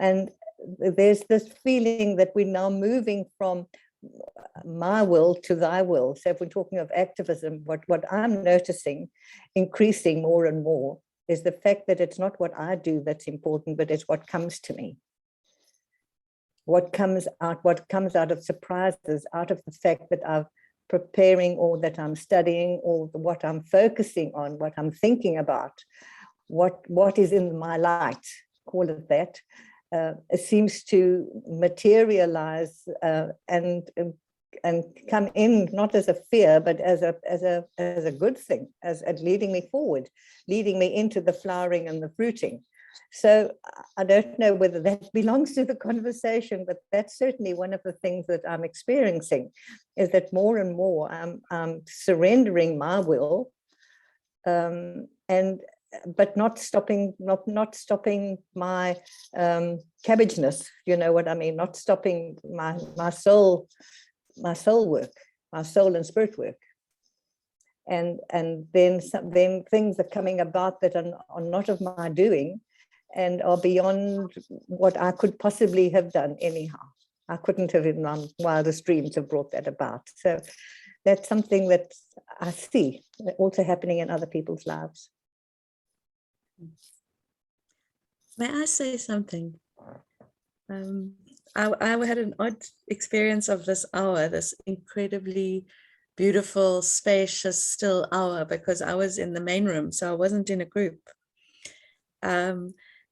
And there's this feeling that we're now moving from my will to thy will. So if we're talking of activism, what I'm noticing increasing more and more is the fact that it's not what I do that's important, but it's what comes to me. What comes out of surprises, out of the fact that I'm preparing, or that I'm studying, or what I'm focusing on, what I'm thinking about, what is in my light, call it that. It seems to materialize and come in not as a fear, but as a good thing, as leading me forward, leading me into the flowering and the fruiting. So I don't know whether that belongs to the conversation, but that's certainly one of the things that I'm experiencing, is that more and more I'm surrendering my will, but not stopping my cabbageness, you know what I mean, not stopping my soul work, my soul and spirit work. And then things are coming about that are not of my doing and are beyond what I could possibly have done anyhow. I couldn't have in my wildest dreams have brought that about. So that's something that I see also happening in other people's lives. May I say something? I had an odd experience of this hour, this incredibly beautiful, spacious, still hour, because I was in the main room, so I wasn't in a group.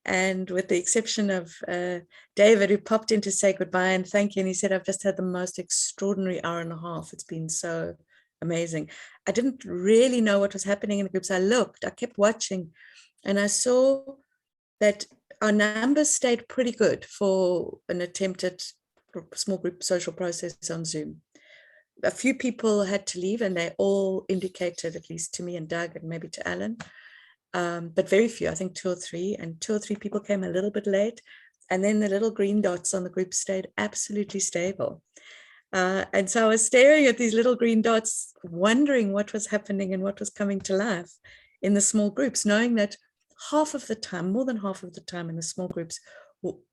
And with the exception of David, who popped in to say goodbye and thank you, and he said, I've just had the most extraordinary hour and a half. It's been so amazing. I didn't really know what was happening in the groups. I kept watching, and I saw that our numbers stayed pretty good for an attempted small group social process on Zoom. A few people had to leave, and they all indicated, at least to me and Doug and maybe to Allan, but very few, I think 2 or 3, and 2 or 3 people came a little bit late, and then the little green dots on the group stayed absolutely stable. And so I was staring at these little green dots, wondering what was happening and what was coming to life in the small groups, knowing that half of the time, more than half of the time in the small groups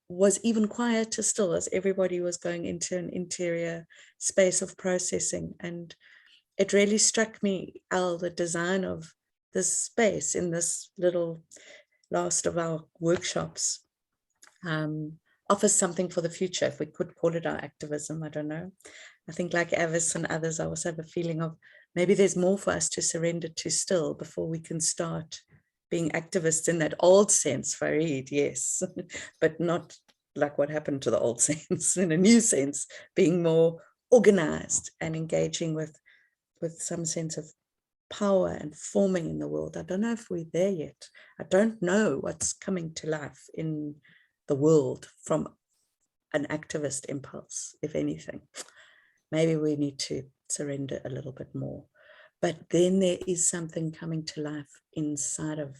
was even quieter still, as everybody was going into an interior space of processing. And it really struck me, Al, the design of this space in this little last of our workshops offers something for the future, if we could call it our activism. I don't know. I think like Avis and others, I also have a feeling of maybe there's more for us to surrender to still before we can start being activists in that old sense, Farid, yes, but not like what happened to the old sense, in a new sense, being more organized and engaging with some sense of power and forming in the world. I don't know if we're there yet. I don't know what's coming to life in the world from an activist impulse, if anything. Maybe we need to surrender a little bit more. But then there is something coming to life inside of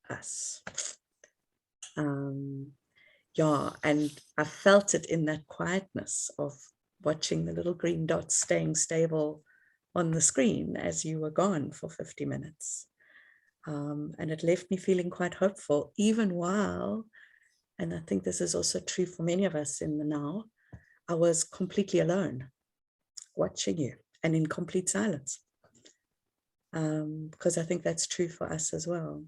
us. Yeah, and I felt it in that quietness of watching the little green dots staying stable on the screen as you were gone for 50 minutes. And it left me feeling quite hopeful, even while, and I think this is also true for many of us in the now, I was completely alone, watching you and in complete silence. Because I think that's true for us as well.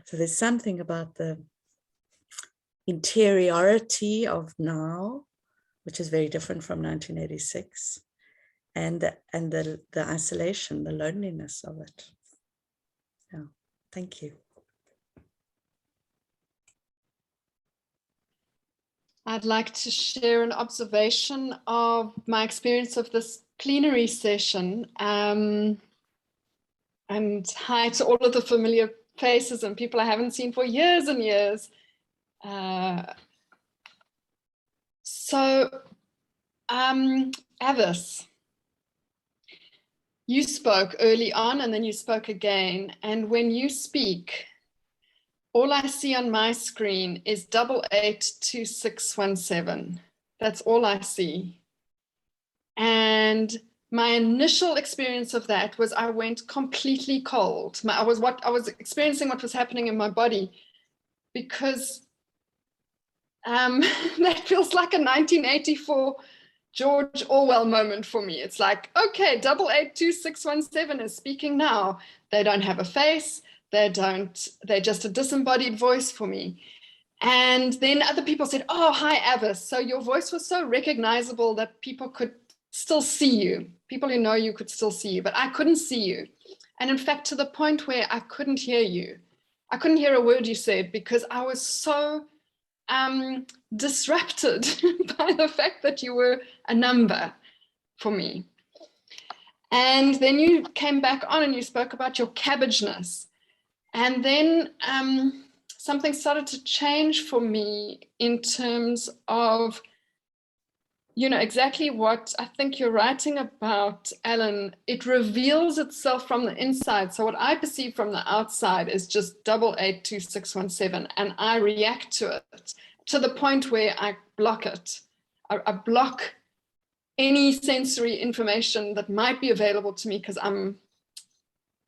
So there's something about the interiority of now, which is very different from 1986, and the isolation, the loneliness of it. Yeah, thank you. I'd like to share an observation of my experience of this plenary session. And hi to all of the familiar faces and people I haven't seen for years and years. Avis, you spoke early on and then you spoke again. And when you speak, all I see on my screen is 882617. That's all I see. And my initial experience of that was I went completely cold. I was experiencing what was happening in my body, because that feels like a 1984 George Orwell moment for me. It's like, okay, 882617 is speaking now. They don't have a face. They're just a disembodied voice for me. And then other people said, oh, hi, Avis. So your voice was so recognizable that people could still see you. People who know you could still see you, but I couldn't see you. And in fact, to the point where I couldn't hear you. I couldn't hear a word you said because I was so disrupted by the fact that you were a number for me. And then you came back on and you spoke about your cabbageness. And then something started to change for me in terms of, you know, exactly what I think you're writing about, Allan. It reveals itself from the inside. So what I perceive from the outside is just 882617, and I react to it to the point where I block it. I block any sensory information that might be available to me because I'm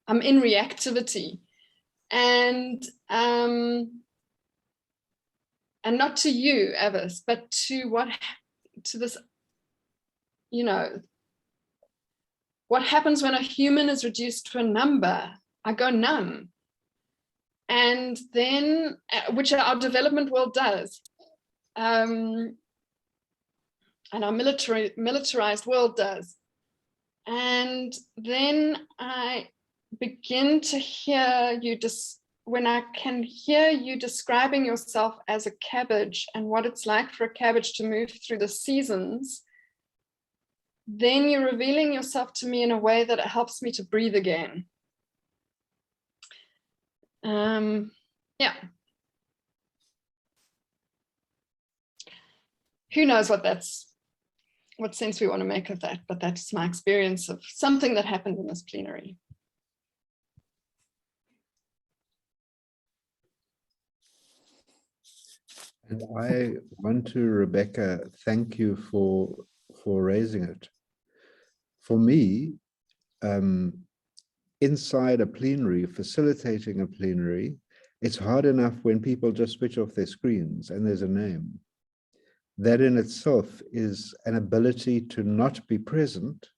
in reactivity. And not to you, Avis, but to this, you know, what happens when a human is reduced to a number. I go numb. And then, which our development world does, and our militarized world does. And then I begin to hear you, when I can hear you describing yourself as a cabbage and what it's like for a cabbage to move through the seasons, then you're revealing yourself to me in a way that it helps me to breathe again. Yeah. Who knows what sense we want to make of that, but that's my experience of something that happened in this plenary. And I want to, Rebecca, thank you for raising it. For me, inside a plenary, facilitating a plenary, it's hard enough when people just switch off their screens and there's a name. That in itself is an ability to not be present,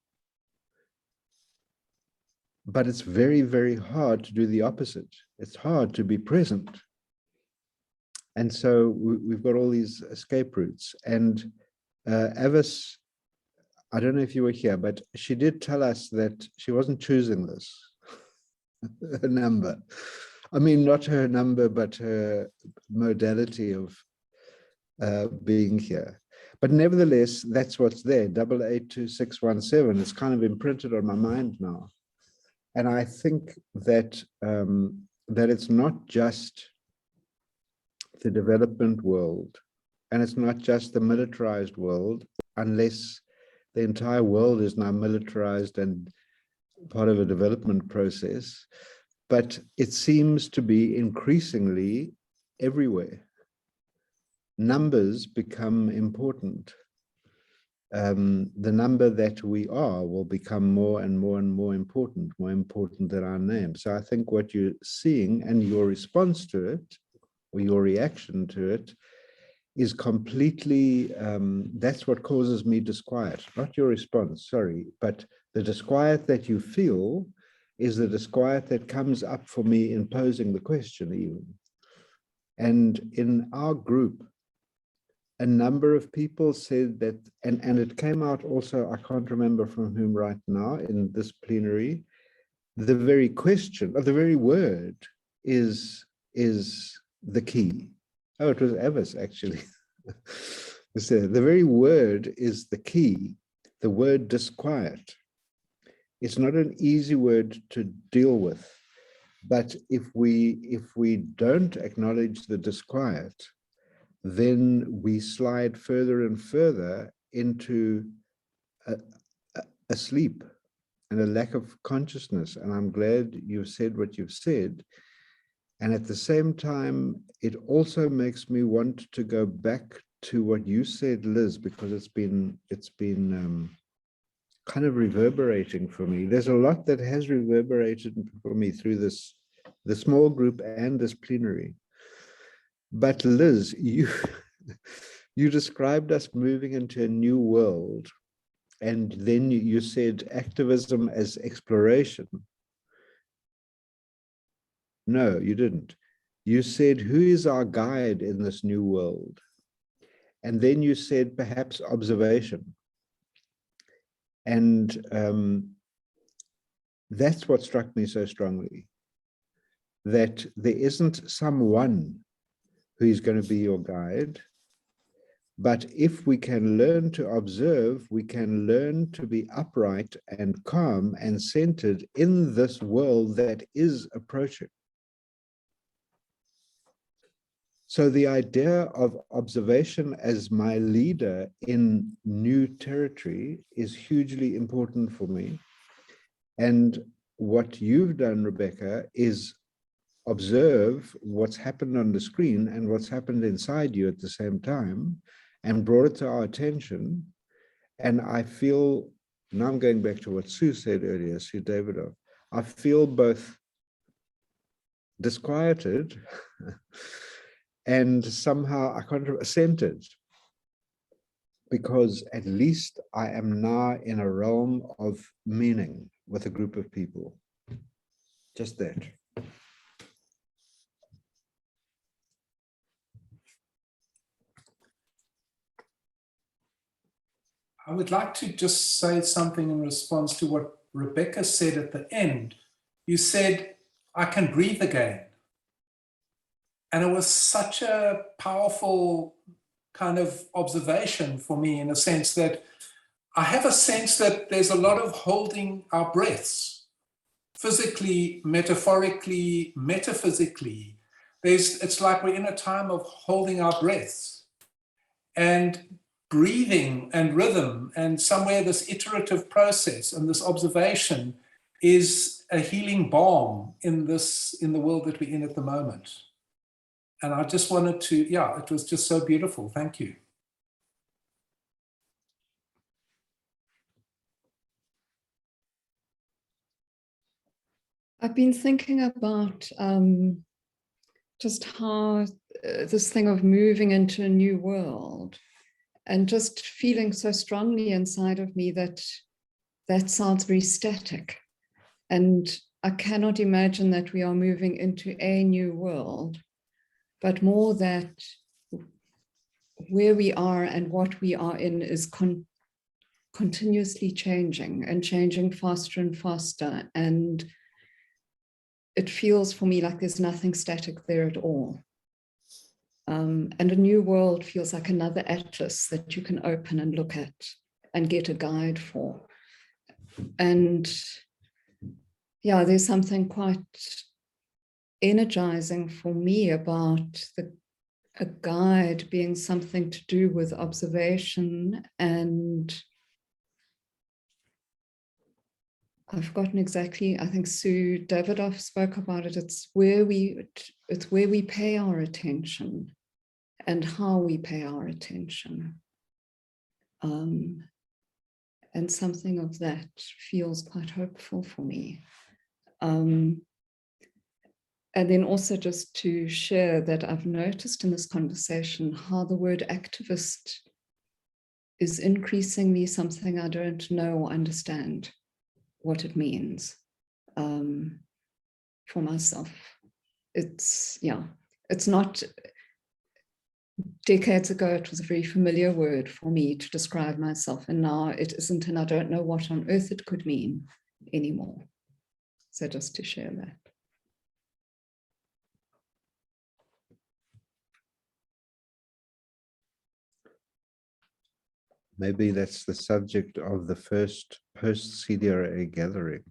but it's very, very hard to do the opposite. It's hard to be present. And so we've got all these escape routes. And Avis, I don't know if you were here, but she did tell us that she wasn't choosing this, her number. I mean, not her number, but her modality of being here. But nevertheless, that's what's there, 882617. It's kind of imprinted on my mind now. And I think that, that it's not just the development world, and it's not just the militarized world, unless the entire world is now militarized and part of a development process, but it seems to be increasingly everywhere. Numbers become important. The number that we are will become more and more and more important than our name. So I think what you're seeing and your response to it, or your reaction to it, is completely, that's what causes me disquiet, not your response, sorry, but the disquiet that you feel is the disquiet that comes up for me in posing the question even. And in our group, a number of people said that, and it came out also, I can't remember from whom right now in this plenary, the very question, or the very word is the key. Oh, it was Avis actually. So the very word is the key, the word disquiet. It's not an easy word to deal with, but if we don't acknowledge the disquiet, then we slide further and further into a sleep and a lack of consciousness. And I'm glad you've said what you've said. And at the same time, it also makes me want to go back to what you said, Liz, because it's been kind of reverberating for me. There's a lot that has reverberated for me through the small group and this plenary. But Liz, you described us moving into a new world, and then you said activism as exploration. No, you didn't. You said, who is our guide in this new world? And then you said perhaps observation. And that's what struck me so strongly, that there isn't someone who is going to be your guide, but if we can learn to observe, we can learn to be upright and calm and centered in this world that is approaching. So the idea of observation as my leader in new territory is hugely important for me. And what you've done, Rebecca, is observe what's happened on the screen and what's happened inside you at the same time, and brought it to our attention. And I feel, now I'm going back to what Sue said earlier, Sue Davidoff, I feel both disquieted and somehow I can't centered, because at least I am now in a realm of meaning with a group of people. Just that. I would like to just say something in response to what Rebecca said at the end. You said, I can breathe again. And it was such a powerful kind of observation for me, in a sense that I have a sense that there's a lot of holding our breaths, physically, metaphorically, metaphysically. It's like we're in a time of holding our breaths and breathing and rhythm, and somewhere this iterative process and this observation is a healing balm in the world that we're in at the moment. And I just wanted to, yeah, it was just so beautiful. Thank you. I've been thinking about just how this thing of moving into a new world, and just feeling so strongly inside of me that that sounds very static. And I cannot imagine that we are moving into a new world, but more that where we are and what we are in is continuously changing, and changing faster and faster. And it feels for me like there's nothing static there at all. And a new world feels like another atlas that you can open and look at and get a guide for. And yeah, there's something quite energizing for me about a guide being something to do with observation. And I've forgotten exactly, I think Sue Davidoff spoke about it. It's where we pay our attention and how we pay our attention. And something of that feels quite hopeful for me. And then also just to share that I've noticed in this conversation how the word activist is increasingly something I don't know or understand what it means for myself. It's not, decades ago, it was a very familiar word for me to describe myself, and now it isn't, and I don't know what on earth it could mean anymore. So just to share that. Maybe that's the subject of the first post-CDRA gathering.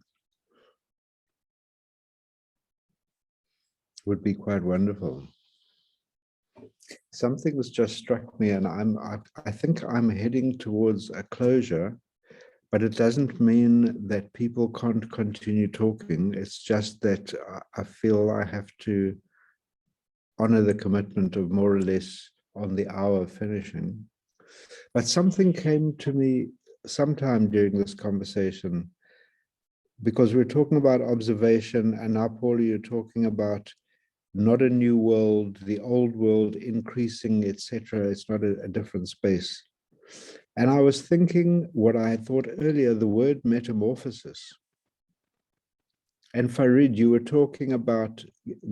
Would be quite wonderful. Something has just struck me, and I think I'm heading towards a closure, but it doesn't mean that people can't continue talking. It's just that I feel I have to honor the commitment of more or less on the hour finishing. But something came to me sometime during this conversation, because we're talking about observation, and now, Paula, you're talking about not a new world, the old world increasing, etc. It's not a different space. And I was thinking what I had thought earlier, the word metamorphosis. And Farid, you were talking about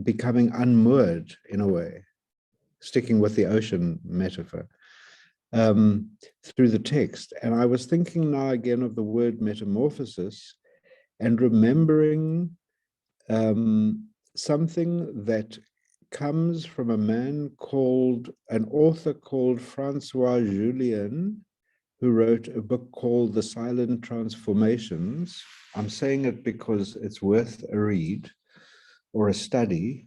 becoming unmoored in a way, sticking with the ocean metaphor, through the text. And I was thinking now again of the word metamorphosis and remembering something that comes from a man called, an author called Francois Julien, who wrote a book called The Silent Transformations. I'm saying it because it's worth a read or a study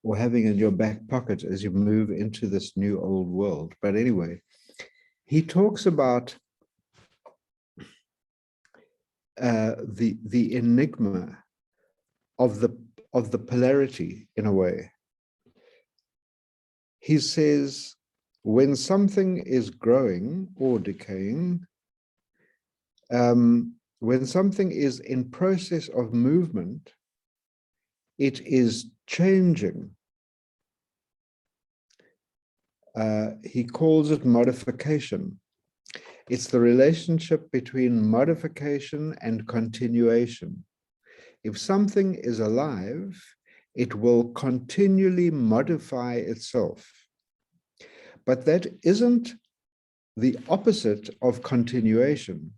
or having in your back pocket as you move into this new old world. But anyway, he talks about the enigma of the polarity in a way. He says, when something is growing or decaying, when something is in process of movement, it is changing. He calls it modification. It's the relationship between modification and continuation. If something is alive, it will continually modify itself. But that isn't the opposite of continuation.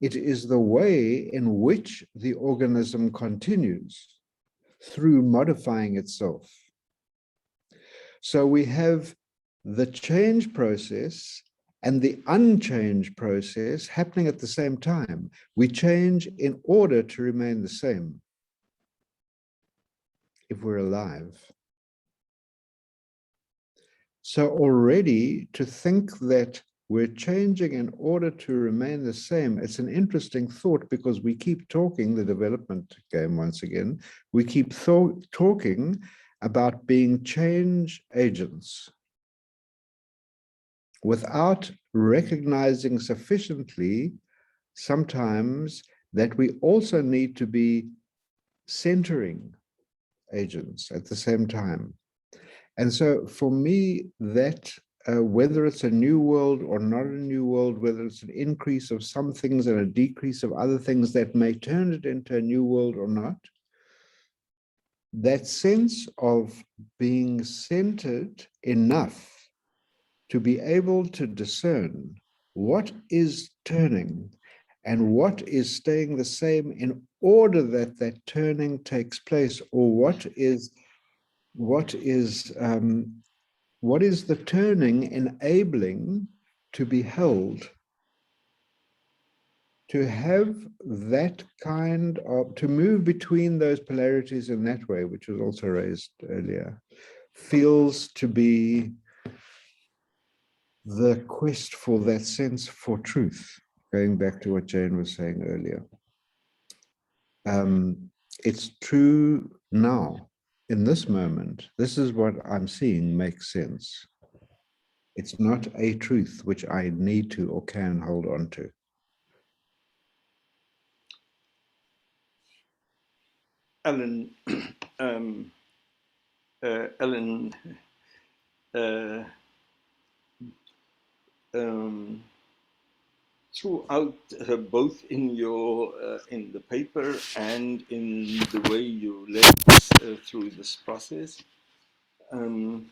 It is the way in which the organism continues through modifying itself. So we have the change process and the unchange process happening at the same time. We change in order to remain the same if we're alive. So already to think that we're changing in order to remain the same, it's an interesting thought, because we keep talking, the development game once again, we keep talking about being change agents without recognizing sufficiently sometimes that we also need to be centering agents at the same time. And so for me, that whether it's a new world or not a new world, whether it's an increase of some things and a decrease of other things that may turn it into a new world or not, that sense of being centered enough to be able to discern what is turning and what is staying the same in order that that turning takes place, or what is what is the turning enabling to be held? To have that kind of, to move between those polarities in that way, which was also raised earlier, feels to be the quest for that sense for truth, going back to what Jane was saying earlier. It's true now, in this moment. This is what I'm seeing makes sense. It's not a truth which I need to or can hold on to. Allan, Allan, throughout both in your in the paper and in the way you led us through this process, in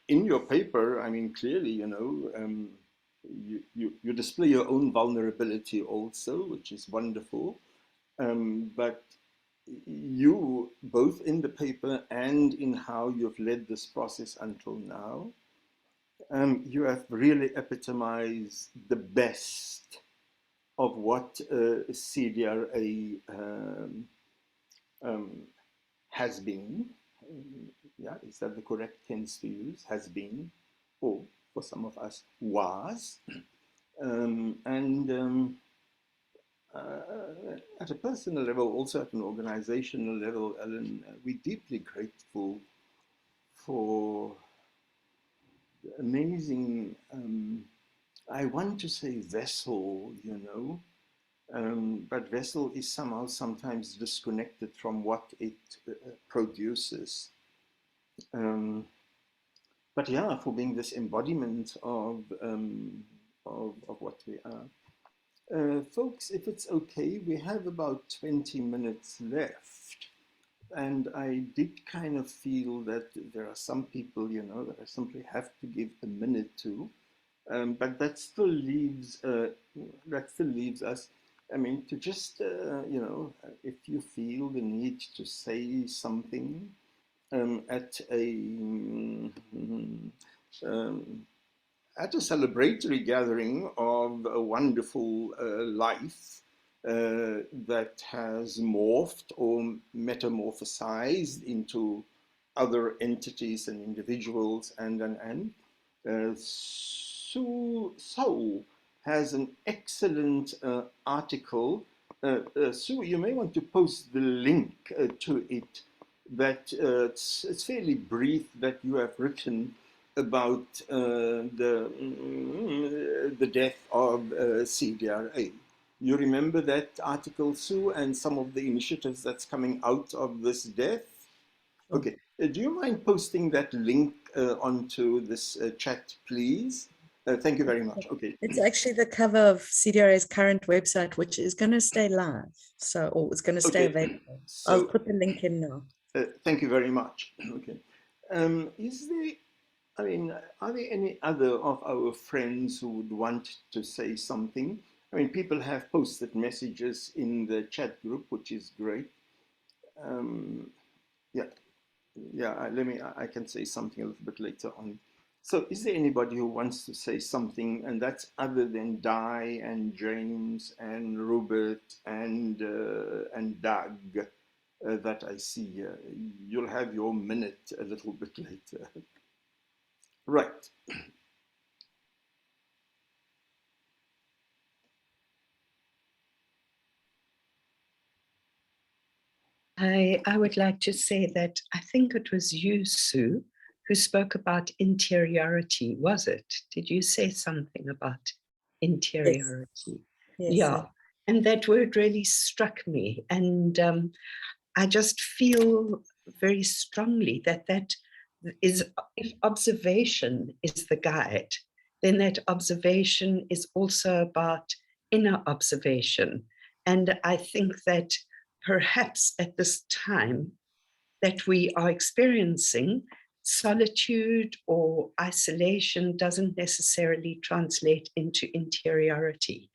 your paper, I mean, clearly, you know, you display your own vulnerability also, which is wonderful. But you, both in the paper and in how you've led this process until now, you have really epitomized the best of what CDRA has been. Yeah, is that the correct tense to use? Has been, or for some of us, was. At a personal level, also at an organizational level, Allan, we're deeply grateful for the amazing, I want to say vessel, you know, but vessel is somehow sometimes disconnected from what it produces. But yeah, for being this embodiment of what we are. Folks, if it's okay, we have about 20 minutes left. And I did kind of feel that there are some people, you know, that I simply have to give a minute to. But that still leaves us, I mean, to just, you know, if you feel the need to say something at a celebratory gathering of a wonderful life that has morphed or metamorphosized into other entities and individuals, Sue has an excellent article. Sue, you may want to post the link to it. That it's fairly brief, that you have written about the death of CDRA. You remember that article, Sue, and some of the initiatives that's coming out of this death? Okay, do you mind posting that link onto this chat, please? Thank you very much. Okay. It's actually the cover of CDRA's current website, which is going to stay live. So, or it's going to stay available. So, I'll put the link in now. Thank you very much. Okay. Is there, I mean, are there any other of our friends who would want to say something? I mean, people have posted messages in the chat group, which is great. I can say something a little bit later on. So is there anybody who wants to say something, and that's other than Di and James and Robert and Doug that I see? You'll have your minute a little bit later. Right. I would like to say that I think it was you, Sue, who spoke about interiority, was it? Did you say something about interiority? Yes. Yeah, and that word really struck me. And I just feel very strongly that is, if observation is the guide, then that observation is also about inner observation. And I think that perhaps at this time that we are experiencing, solitude or isolation doesn't necessarily translate into interiority.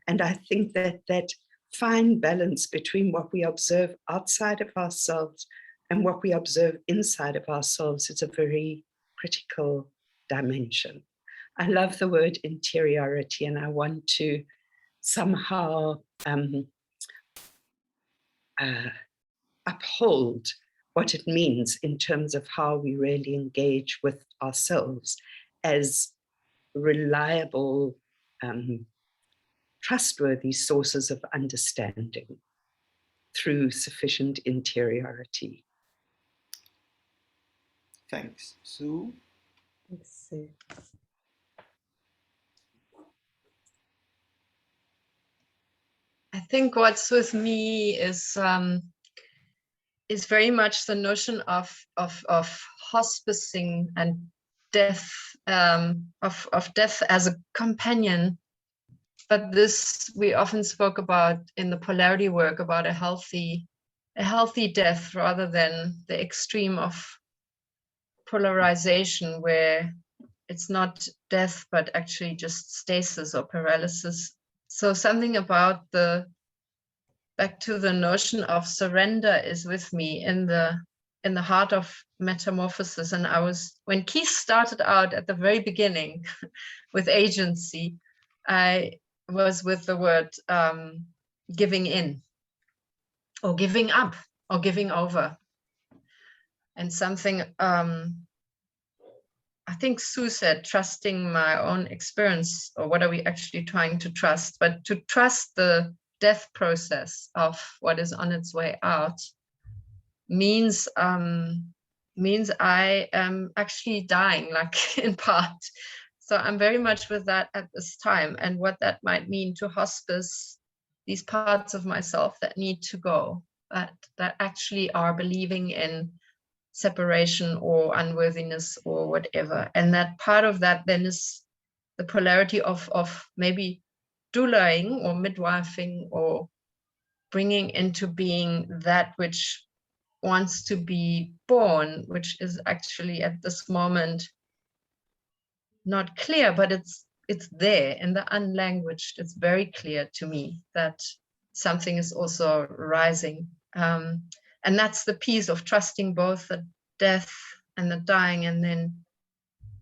And I think that that fine balance between what we observe outside of ourselves And what we observe inside of ourselves is a very critical dimension. I love the word interiority, and I want to somehow uphold what it means in terms of how we really engage with ourselves as reliable, trustworthy sources of understanding through sufficient interiority. Thanks, Sue. Thanks, Sue. I think what's with me is very much the notion of hospicing and death, of death as a companion. But this we often spoke about in the polarity work, about a healthy death rather than the extreme of polarization, where it's not death but actually just stasis or paralysis. So something about back to the notion of surrender is with me in the heart of Metamorphosis. And when Keith started out at the very beginning with agency, I was with the word giving in, or giving up, or giving over. And something, I think Sue said, trusting my own experience, or what are we actually trying to trust? But to trust the death process of what is on its way out means I am actually dying, like in part. So I'm very much with that at this time, and what that might mean to hospice these parts of myself that need to go, that actually are believing in separation or unworthiness or whatever. And that part of that then is the polarity of maybe doulaing or midwifing, or bringing into being that which wants to be born, which is actually at this moment not clear, but it's there in the unlanguaged. It's very clear to me that something is also rising. And that's the piece of trusting both the death and the dying, and then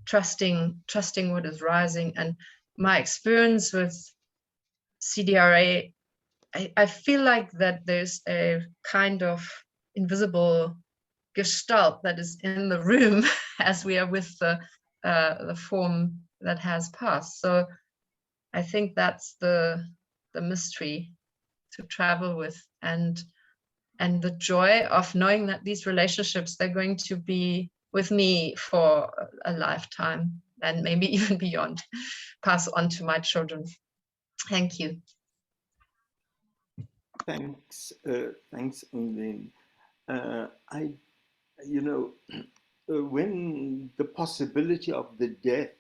trusting what is rising. And my experience with CDRA, I feel like that there's a kind of invisible gestalt that is in the room as we are with the form that has passed. So I think that's the mystery to travel with, and the joy of knowing that these relationships, they're going to be with me for a lifetime, and maybe even beyond, pass on to my children. Thank you. Thanks, Undine. When the possibility of the death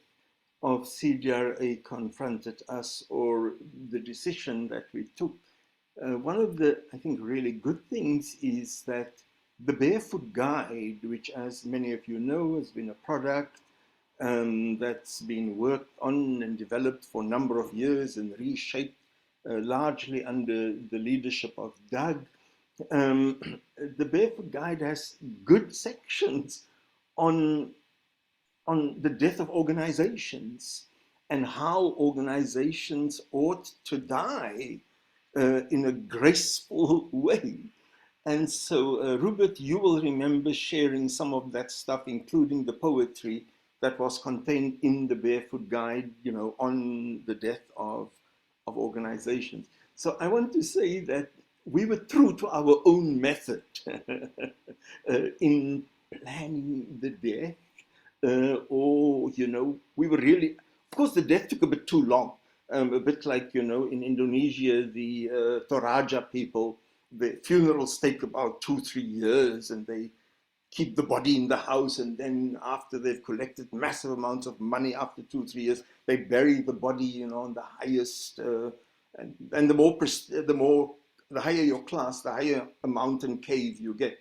of CDRA confronted us, or the decision that we took, one of the, I think, really good things is that the Barefoot Guide, which, as many of you know, has been a product that's been worked on and developed for a number of years and reshaped largely under the leadership of Doug. The Barefoot Guide has good sections on the death of organizations and how organizations ought to die in a graceful way. And so, Rupert, you will remember sharing some of that stuff, including the poetry that was contained in the Barefoot Guide, on the death of organizations. So I want to say that we were true to our own method in planning the death, we were really, of course, the death took a bit too long, a bit like, in Indonesia, the Toraja people, the funerals take about 2-3 years, and they keep the body in the house, and then after they've collected massive amounts of money, after 2-3 years, they bury the body, on the highest, and the higher your class, the higher a mountain cave you get.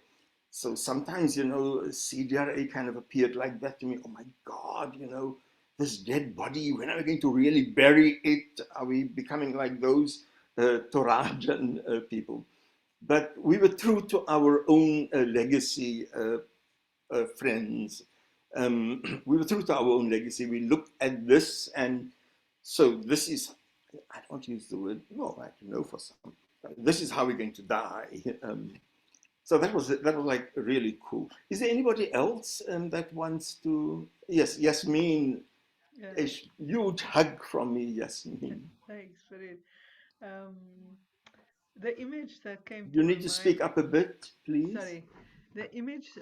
So sometimes, CDRA kind of appeared like that to me. Oh my God, this dead body, when are we going to really bury it? Are we becoming like those Torajan people? but we were true to our own legacy, friends. We were true to our own legacy. We looked at this, and so this is, I don't use the word, well, I don't know for some, this is how we're going to die. So that was like really cool. Is there anybody else that wants to? Yes, Yasmin. Yeah. A huge hug from me, Yasmin. Thanks for it. The image that came to You my need to speak mind. up a bit, please. Sorry. The image,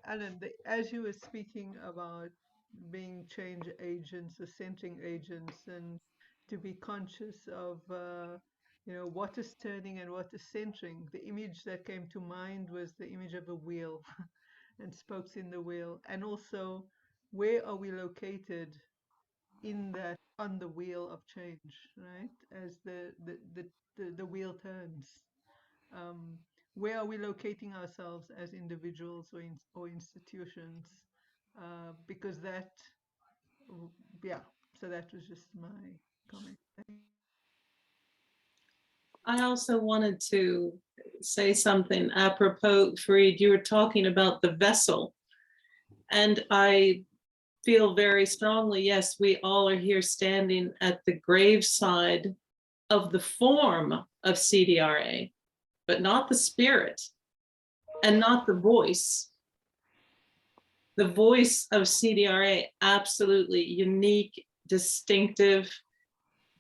Allan, as you were speaking about being change agents, or centering agents, and to be conscious of, what is turning and what is centering, the image that came to mind was the image of a wheel and spokes in the wheel. And also, where are we located in that, on the wheel of change, right? As the wheel turns. Where are we locating ourselves as individuals or institutions? Because that, yeah, so that was just my comment. I also wanted to say something apropos, Fareed. You were talking about the vessel, and I feel very strongly, yes, we all are here standing at the graveside of the form of CDRA, but not the spirit and not the voice. The voice of CDRA, absolutely unique, distinctive,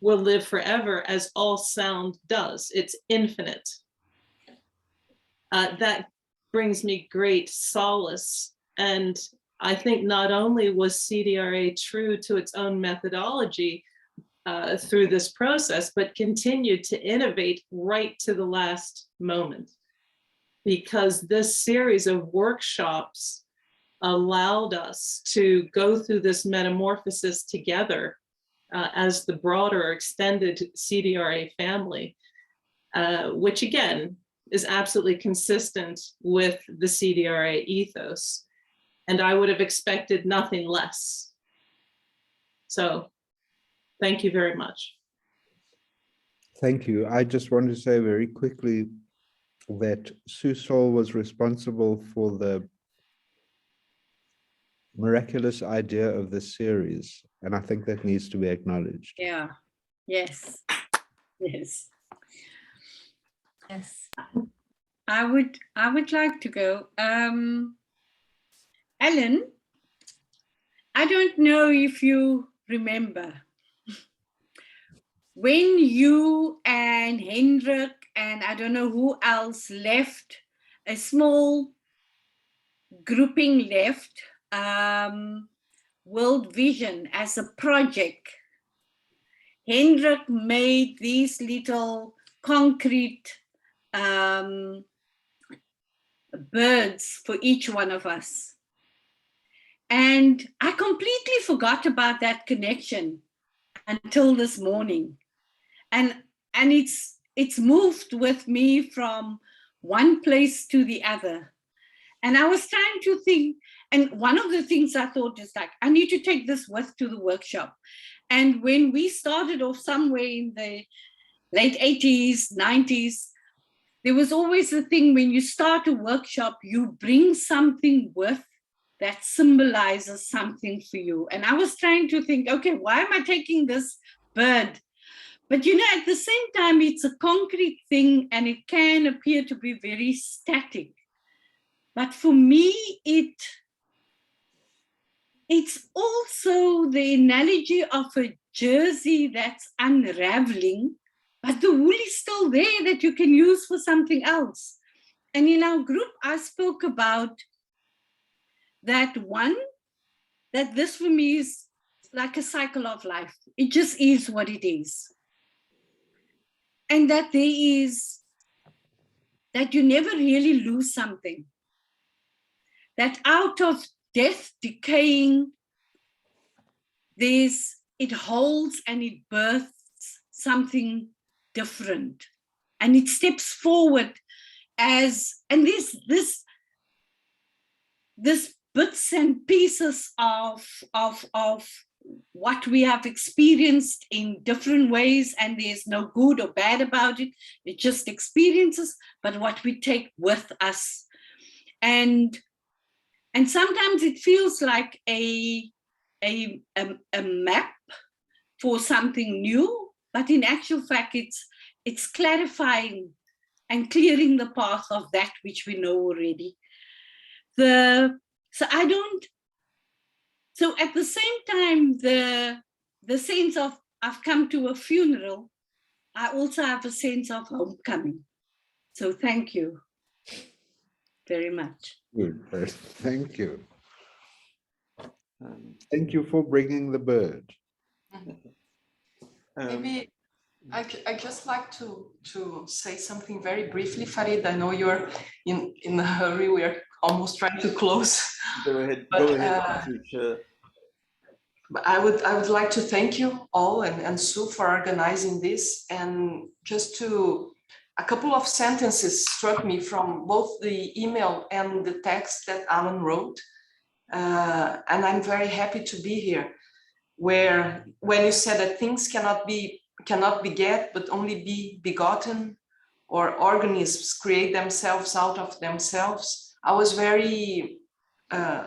will live forever, as all sound does. It's infinite. That brings me great solace. And I think not only was CDRA true to its own methodology through this process, but continued to innovate right to the last moment, because this series of workshops allowed us to go through this metamorphosis together as the broader extended CDRA family, which again is absolutely consistent with the CDRA ethos. And I would have expected nothing less. So thank you very much. Thank you. I just want to say very quickly that Sue Sol was responsible for the miraculous idea of this series, and I think that needs to be acknowledged. Yeah. Yes. Yes. Yes. I would like to go. Allan, I don't know if you remember when you and Hendrik and I don't know who else left, a small grouping left, World Vision as a project. Hendrik made these little concrete birds for each one of us. And I completely forgot about that connection until this morning. And it's moved with me from one place to the other. And I was trying to think, and one of the things I thought is like, I need to take this with to the workshop. And when we started off somewhere in the late 80s, 90s, there was always the thing when you start a workshop, you bring something with that symbolizes something for you. And I was trying to think, okay, why am I taking this bird? But you know, at the same time, it's a concrete thing and it can appear to be very static. But for me, it's also the analogy of a jersey that's unraveling, but the wool is still there that you can use for something else. And in our group, I spoke about that this for me is like a cycle of life. It just is what it is. And that that you never really lose something. That out of death, decaying, it holds and it births something different. And it steps forward and this bits and pieces of what we have experienced in different ways, and there's no good or bad about it. It's just experiences, but what we take with us. And sometimes it feels like a map for something new, but in actual fact, it's clarifying and clearing the path of that which we know already. So at the same time, the sense of I've come to a funeral, I also have a sense of homecoming. So thank you very much. Good. Thank you. Thank you for bringing the bird. Maybe I just like to say something very briefly, Farid. I know you're in a hurry. We are almost trying to close. Go ahead, Patricia. But I would like to thank you all and Sue for organizing this. And just a couple of sentences struck me from both the email and the text that Allan wrote. And I'm very happy to be here, where when you said that things cannot beget, but only be begotten, or organisms create themselves out of themselves. I was very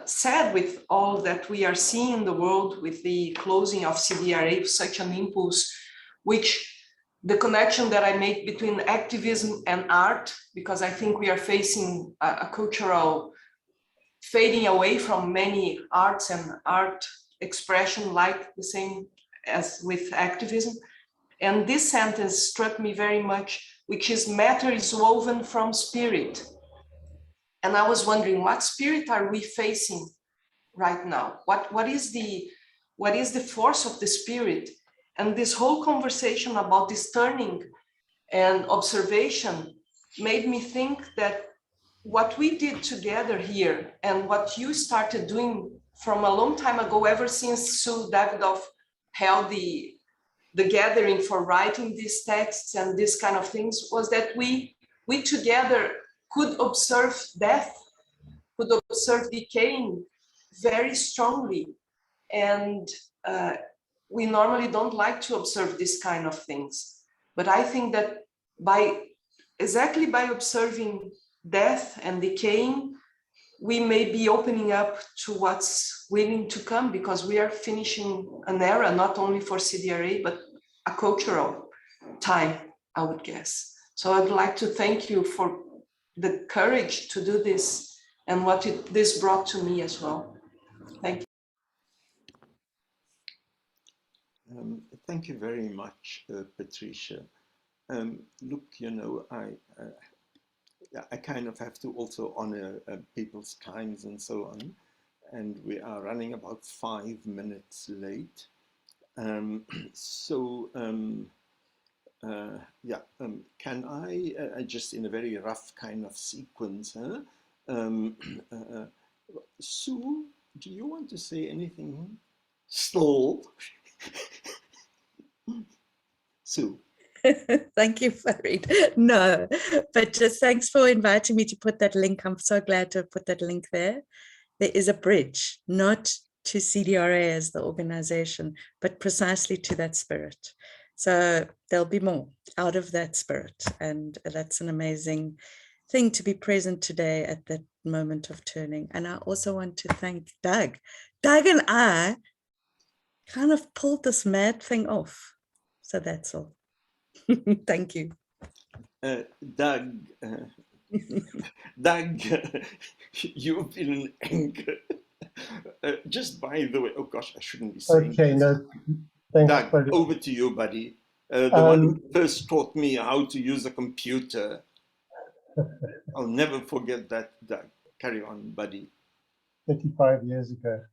sad with all that we are seeing in the world with the closing of CDRA, such an impulse, which the connection that I make between activism and art, because I think we are facing a cultural fading away from many arts and art expression, like the same as with activism. And this sentence struck me very much, which is matter is woven from spirit. And I was wondering, what spirit are we facing right now? What is the force of the spirit? And this whole conversation about this turning and observation made me think that what we did together here and what you started doing from a long time ago, ever since Sue Davidoff held the gathering for writing these texts and this kind of things, was that we together could observe death, could observe decaying very strongly. And we normally don't like to observe this kind of things. But I think that exactly by observing death and decaying, we may be opening up to what's willing to come, because we are finishing an era, not only for CDRA, but a cultural time, I would guess. So I'd like to thank you for the courage to do this and what this brought to me as well. Thank you. Thank you very much, Patricia. Look, you know, I kind of have to also honor people's times and so on. And we are running about 5 minutes late. Can I just in a very rough kind of sequence, Sue, do you want to say anything? Still? Sue. Thank you, Farid. No, but just thanks for inviting me to put that link. I'm so glad to put that link there. There is a bridge, not to CDRA as the organization, but precisely to that spirit. So there'll be more out of that spirit. And that's an amazing thing to be present today at that moment of turning. And I also want to thank Doug. Doug and I kind of pulled this mad thing off. So that's all. Thank you. Doug, Doug, you've been an anchor. Just by the way, oh gosh, I shouldn't be saying okay, this. no, thanks, Doug, buddy. over to you, buddy. The one who first taught me how to use a computer. I'll never forget that, Doug. Carry on, buddy. 35 years ago.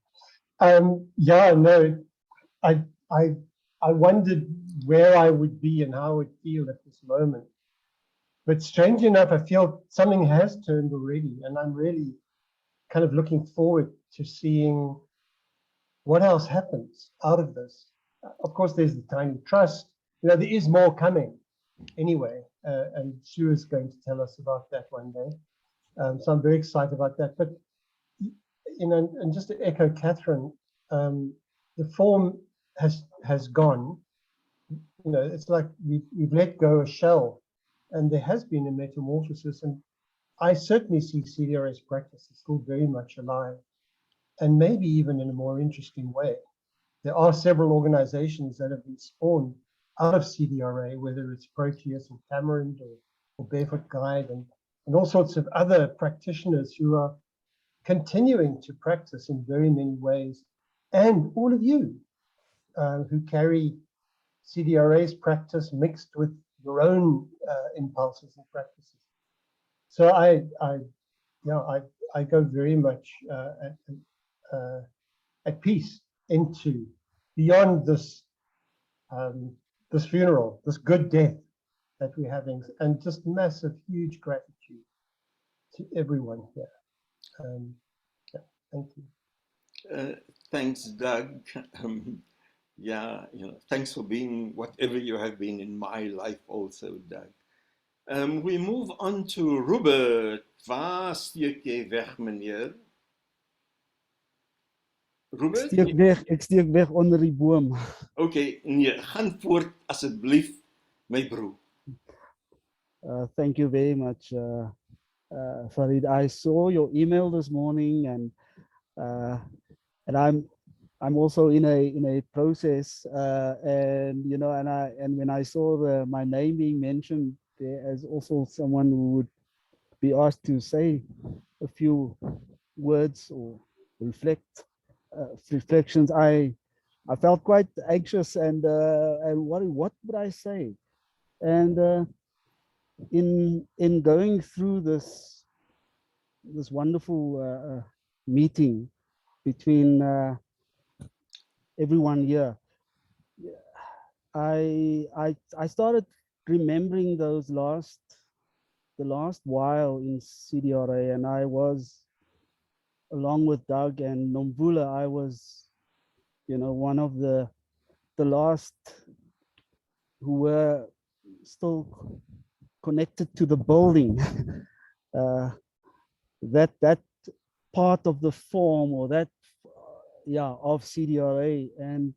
Yeah, no, I wondered where I would be and how I would feel at this moment. But strange enough, I feel something has turned already, and I'm really kind of looking forward to seeing what else happens out of this. Of course, there's the tiny trust. You know, there is more coming anyway, and Sue is going to tell us about that one day. So I'm very excited about that. But, you know, and just to echo Catherine, the form has gone. You know, it's like we've let go a shell, and there has been a metamorphosis. And I certainly see CDRA's practice is still very much alive, and maybe even in a more interesting way. There are several organizations that have been spawned out of CDRA, whether it's Proteus and Tamarind or Barefoot Guide and all sorts of other practitioners who are continuing to practice in very many ways. And all of you who carry CDRA's practice mixed with your own impulses and practices. So I go very much at peace into beyond this this funeral, this good death that we're having, and just massive, huge gratitude to everyone here. Yeah, thank you. Thanks, Doug. Yeah, thanks for being whatever you have been in my life also, Doug. We move on to Robert. Waar steek jy weg, meneer? Robert? Ek steek weg onder die boom. Okay, nee, gaan voort asseblief, my broer. Thank you very much, Farid. I saw your email this morning, and I'm also in a process, and and when I saw my name being mentioned, there is also someone who would be asked to say a few words or reflections. I felt quite anxious, and what would I say? And in going through this wonderful meeting between everyone here, I started remembering the last while in CDRA, and I was, along with Doug and Nomvula, I was, one of the last who were still connected to the building. That part of the form, or that of CDRA, and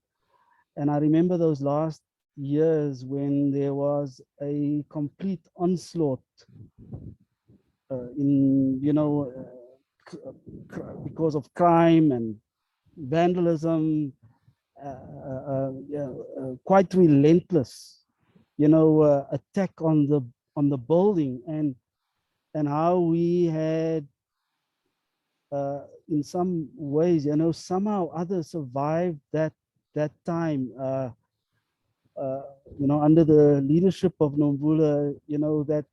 I remember those last years when there was a complete onslaught because of crime and vandalism, quite relentless, attack on the building, and how we had in some ways, somehow others survived that time, under the leadership of Nomvula, that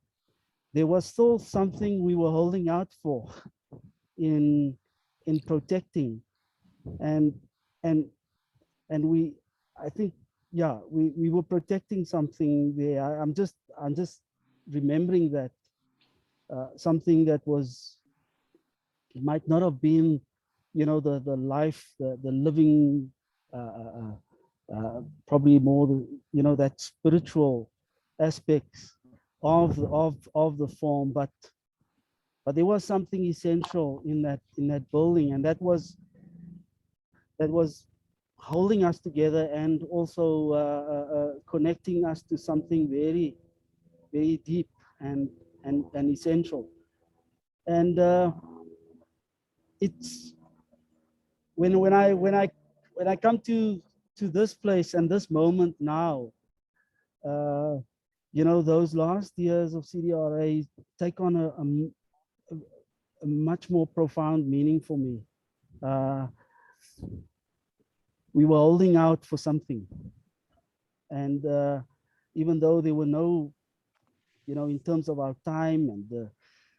there was still something we were holding out for in protecting, and we, I think, we were protecting something there. I'm just remembering that something that was, it might not have been, the life, the living, probably more, that spiritual aspects of the form, but there was something essential in that building, and that was holding us together, and also connecting us to something very, very deep and essential. And it's when I come to this place and this moment now, those last years of CDRA take on a much more profound meaning for me. We were holding out for something, and even though there were no, in terms of our time and the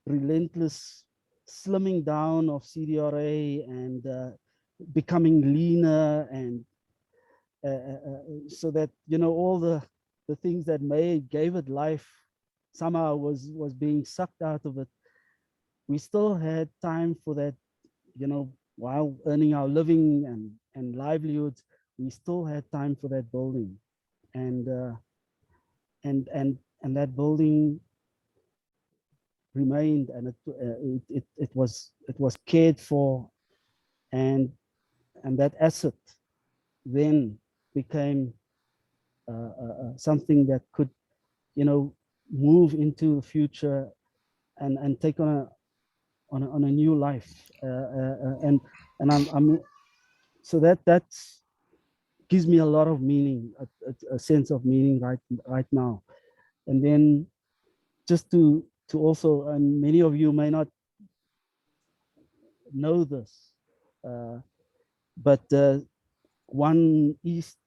relentless slimming down of CDRA and becoming leaner, and so that all the things that gave it life somehow was being sucked out of it. We still had time for that, while earning our living and livelihoods, we still had time for that building, and that building remained, and it was cared for, and that asset then became something that could, you know, move into the future and take on a new life. And I'm so that's gives me a lot of meaning, a sense of meaning right now. And then just to also, and many of you may not know this, but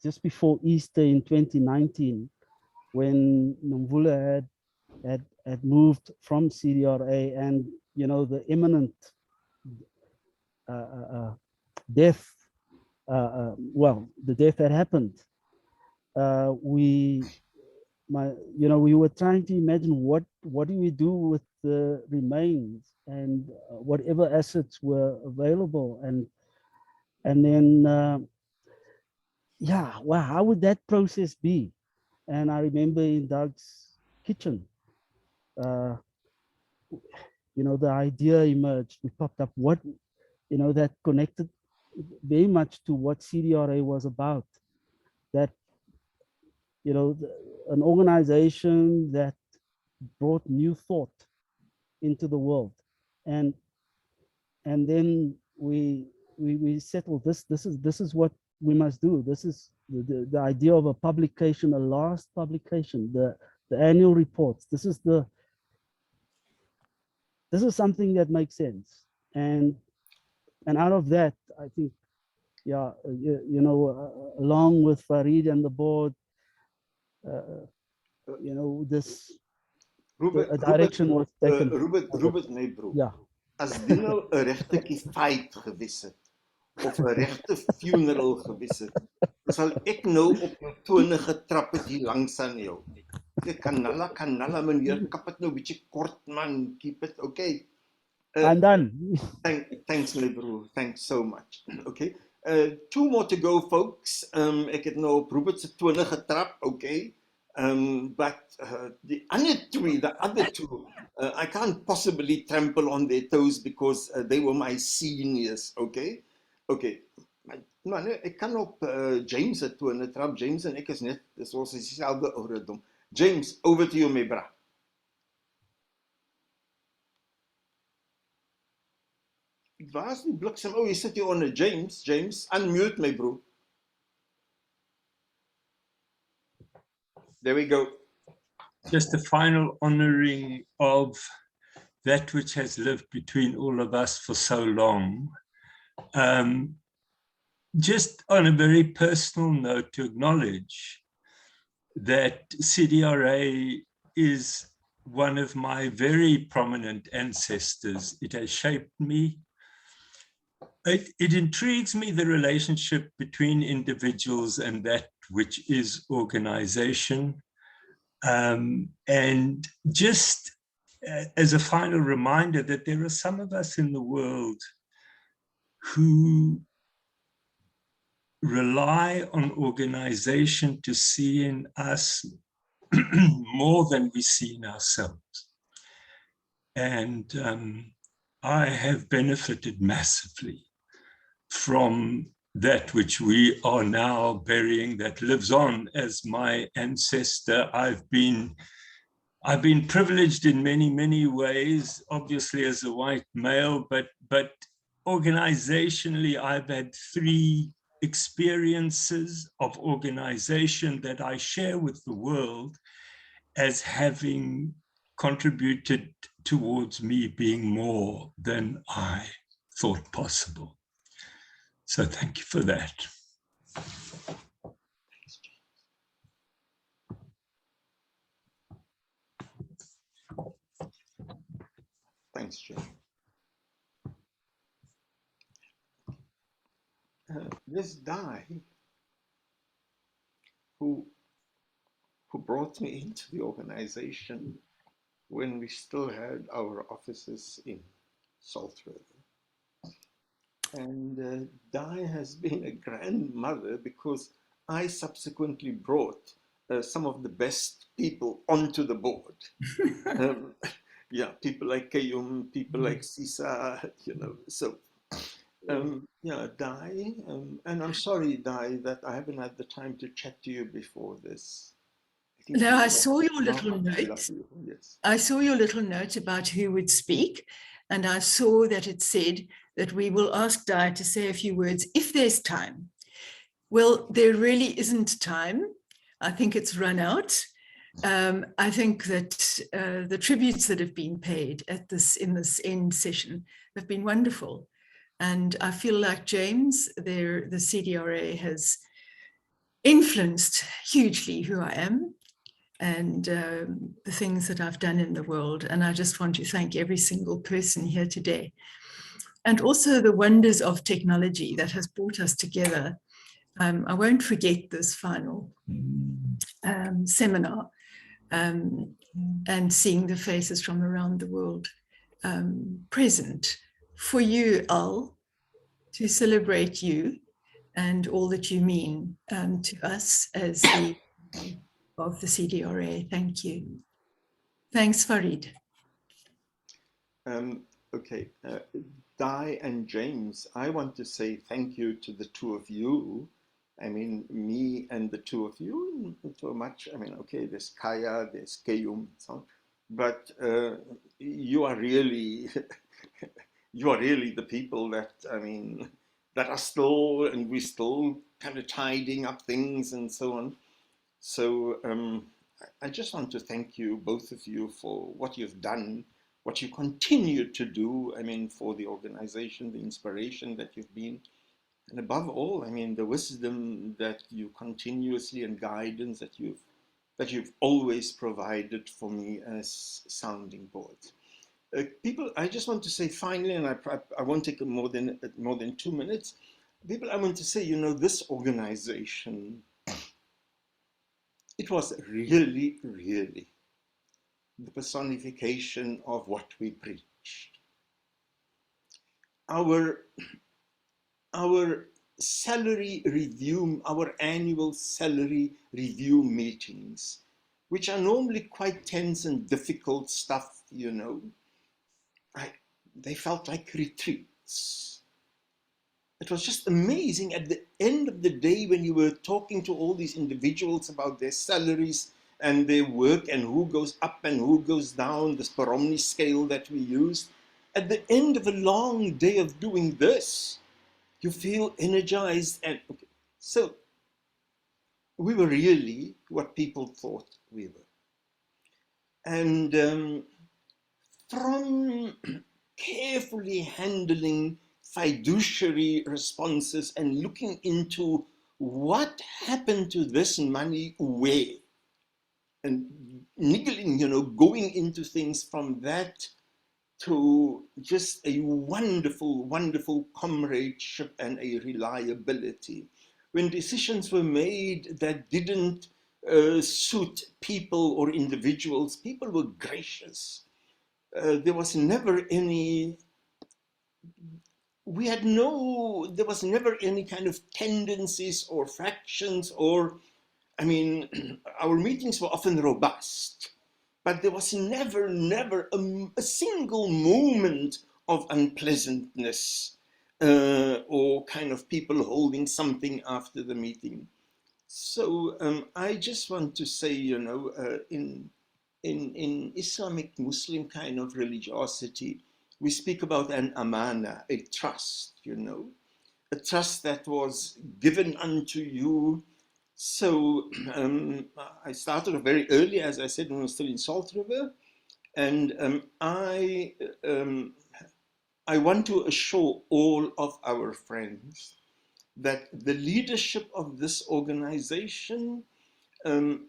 just before Easter in 2019, when Nomvula had moved from CDRA, and you know the imminent death, well, the death had happened. We were trying to imagine what do we do with the remains and whatever assets were available, and then yeah, well, how would that process be? And I remember in Doug's kitchen, you know, the idea emerged. We popped up what, you know, that connected very much to what CDRA was about. That, you know, an organization that brought new thought into the world, and then we settled this is what we must do. This is the idea of a publication, a last publication, the annual reports. This is something that makes sense, and out of that, I think, yeah, you know, along with Farid and the board, you know, this Robert, direction was taken. Robert, my bro. Ja. As dit nou 'n regte fight gewees het of 'n regte funeral gewees het, sal ek nou op jou tone getrap het hier langs aan jou. Ek kanala meneer, kap het nou 'n bietjie kort man, keep it okay. I'm done. Thanks my bro, thanks so much. Okay. 2 more to go folks. Ek het nou op Robert se tone getrap, okay. But the other two, I can't possibly trample on their toes because they were my seniors, okay? Okay, maar nee, ek kan op James se tone trap. James en ek is net, dis ons is dieselfde ouderdom. James, over to you, my bra. Waar is die bliksem? Oh, jy sit hier onder. James, unmute my bro. There we go. Just a final honoring of that which has lived between all of us for so long. Just on a very personal note, to acknowledge that CDRA is one of my very prominent ancestors. It has shaped me. It intrigues me, the relationship between individuals and that which is organization. And just as a final reminder that there are some of us in the world who rely on organization to see in us more than we see in ourselves. And I have benefited massively from that which we are now burying, that lives on as my ancestor. I've been privileged in many, many ways, obviously as a white male, but organizationally, I've had 3 experiences of organization that I share with the world as having contributed towards me being more than I thought possible. So thank you for that. Thanks, Jim. This guy who brought me into the organization when we still had our offices in Salt River. And Di has been a grandmother because I subsequently brought some of the best people onto the board. Yeah, people like Kayum, people like Sisa, you know. So Yeah, Di, and I'm sorry, Di, that I haven't had the time to chat to you before this. No, I saw your Love little to note. love you. Yes. I saw your little note about who would speak, and I saw that it said that we will ask Di to say a few words if there's time. Well, there really isn't time. I think it's run out. I think that the tributes that have been paid in this end session have been wonderful. And I feel like James, the CDRA has influenced hugely who I am and the things that I've done in the world. And I just want to thank every single person here today. And also the wonders of technology that has brought us together. I won't forget this final seminar and seeing the faces from around the world present for you, Al, to celebrate you and all that you mean to us as the of the CDRA. Thank you. Thanks, Farid. Okay, Di and James, I want to say thank you to the two of you. I mean, me and the two of you, not so much. I mean, okay, there's Kaya, there's Keyum, so, but you are really, you are really the people that, I mean, that are still, and we're still kind of tidying up things and so on. So I just want to thank you, both of you, for what you've done, what you continue to do, I mean, for the organization, the inspiration that you've been, and above all, I mean, the wisdom that you continuously and guidance that you've always provided for me as sounding boards. People, I just want to say finally, and I won't take more than 2 minutes. People, I want to say, you know, this organization, it was really, really the personification of what we preached. Our salary review, our annual salary review meetings, which are normally quite tense and difficult stuff, you know, they felt like retreats. It was just amazing at the end of the day when you were talking to all these individuals about their salaries and their work and who goes up and who goes down, this Paromni scale that we used. At the end of a long day of doing this, you feel energized. And okay, so we were really what people thought we were. And from carefully handling fiduciary responses and looking into what happened to this money where, and niggling, you know, going into things from that to just a wonderful, wonderful comradeship and a reliability. When decisions were made that didn't suit people or individuals, people were gracious. There was never any, there was never any kind of tendencies or fractions or, I mean, our meetings were often robust, but there was never a single moment of unpleasantness or kind of people holding something after the meeting. So I just want to say, you know, in Islamic Muslim kind of religiosity, we speak about an amana, a trust, you know, a trust that was given unto you. So I started very early, as I said, when I was still in Salt River, and I want to assure all of our friends that the leadership of this organization and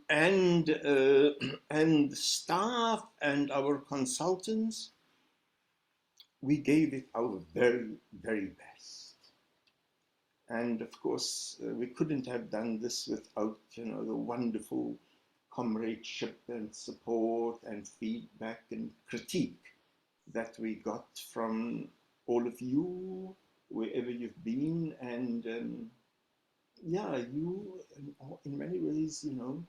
staff and our consultants, we gave it our very, very best. And of course, we couldn't have done this without, you know, the wonderful comradeship and support and feedback and critique that we got from all of you, wherever you've been. And yeah, you, in many ways, you know,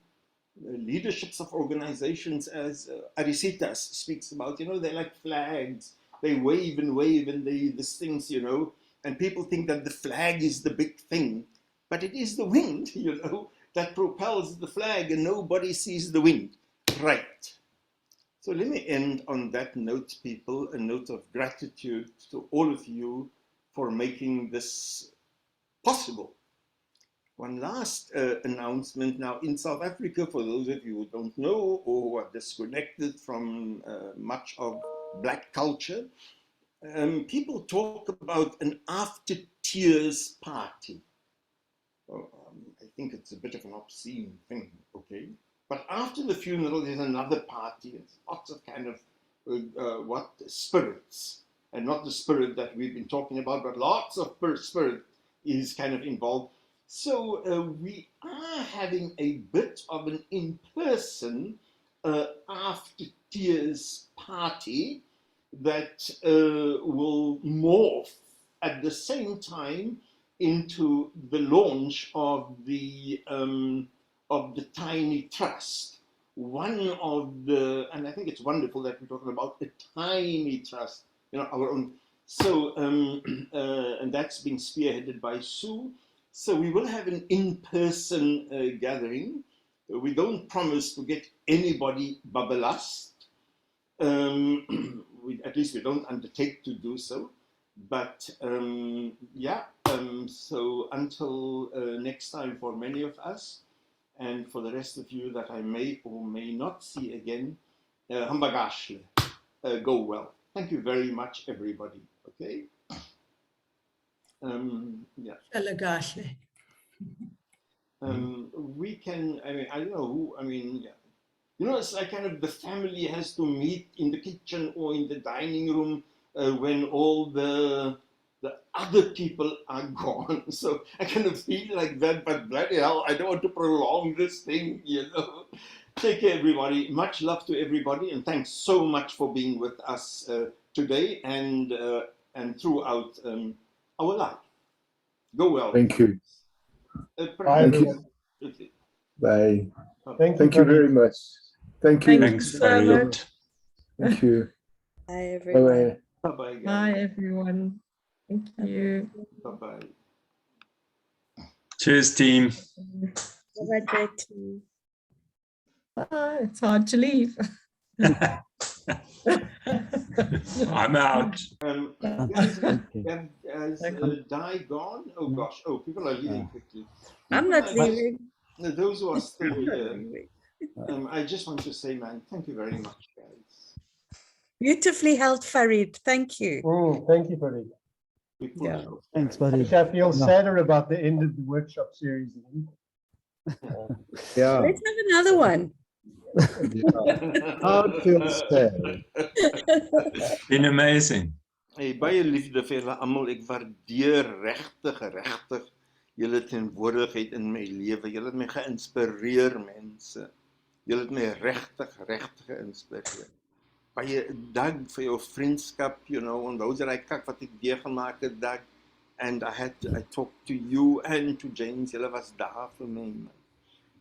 leaderships of organizations, as Arisitas speaks about, you know, they're like flags. They wave and wave and these things, you know, And people think that the flag is the big thing, but it is the wind, that propels the flag, and nobody sees the wind. Right. So let me end on that note, people, a note of gratitude to all of you for making this possible. One last announcement. Now, in South Africa, for those of you who don't know or who are disconnected from much of Black culture, people talk about an after tears party. I think it's a bit of an obscene thing, okay? But after the funeral, there's another party. It's lots of kind of spirits, and not the spirit that we've been talking about, but lots of spirit is kind of involved. So we are having a bit of an in-person after tears party that will morph at the same time into the launch of the Tiny Trust. One of the, and I think it's wonderful that we're talking about a tiny trust, our own. So, and that's been spearheaded by Sue. So we will have an in-person gathering. We don't promise to get anybody babelast. At least we don't undertake to do so. But so until next time for many of us, and for the rest of you that I may or may not see again, hambagashle, go well. Thank you very much, everybody. Okay. We can, I don't know who, it's like kind of the family has to meet in the kitchen or in the dining room when all the other people are gone. So I kind of feel like that, but bloody hell, I don't want to prolong this thing, Take care, everybody. Much love to everybody, and thanks so much for being with us today and throughout our life. Go well. Thank you. Bye, everyone. Bye. Thank you very much. Thank you. Thanks, Farid. Thank you. Bye, everyone. Bye-bye, guys. Bye, everyone. Thank you. Bye-bye. Cheers, team. Bye-bye, JT. It's hard to leave. I'm out. Guys, has Di gone? Oh gosh. Oh, people are leaving quickly. I'm not leaving. Those who are still here, I just want to say, man, thank you very much, guys. Beautifully held, Farid. Thank you. Thank you, Farid. Yeah. Thanks, buddy. I feel sadder about the end of the workshop series. Yeah. Let's have another one. How it feels sad. Been amazing. Hey, baie liefde vir julle almal. Ek waardeer regtig julle teenwoordigheid in my lewe. Julle het my geïnspireer, mense. Julle het my regtig geïnspireer. Baie dank vir jou vriendskap, onthou jy daai kak wat ek deurgemaak het, Doug, and I talked to you and to James. Julle was daar vir my, man.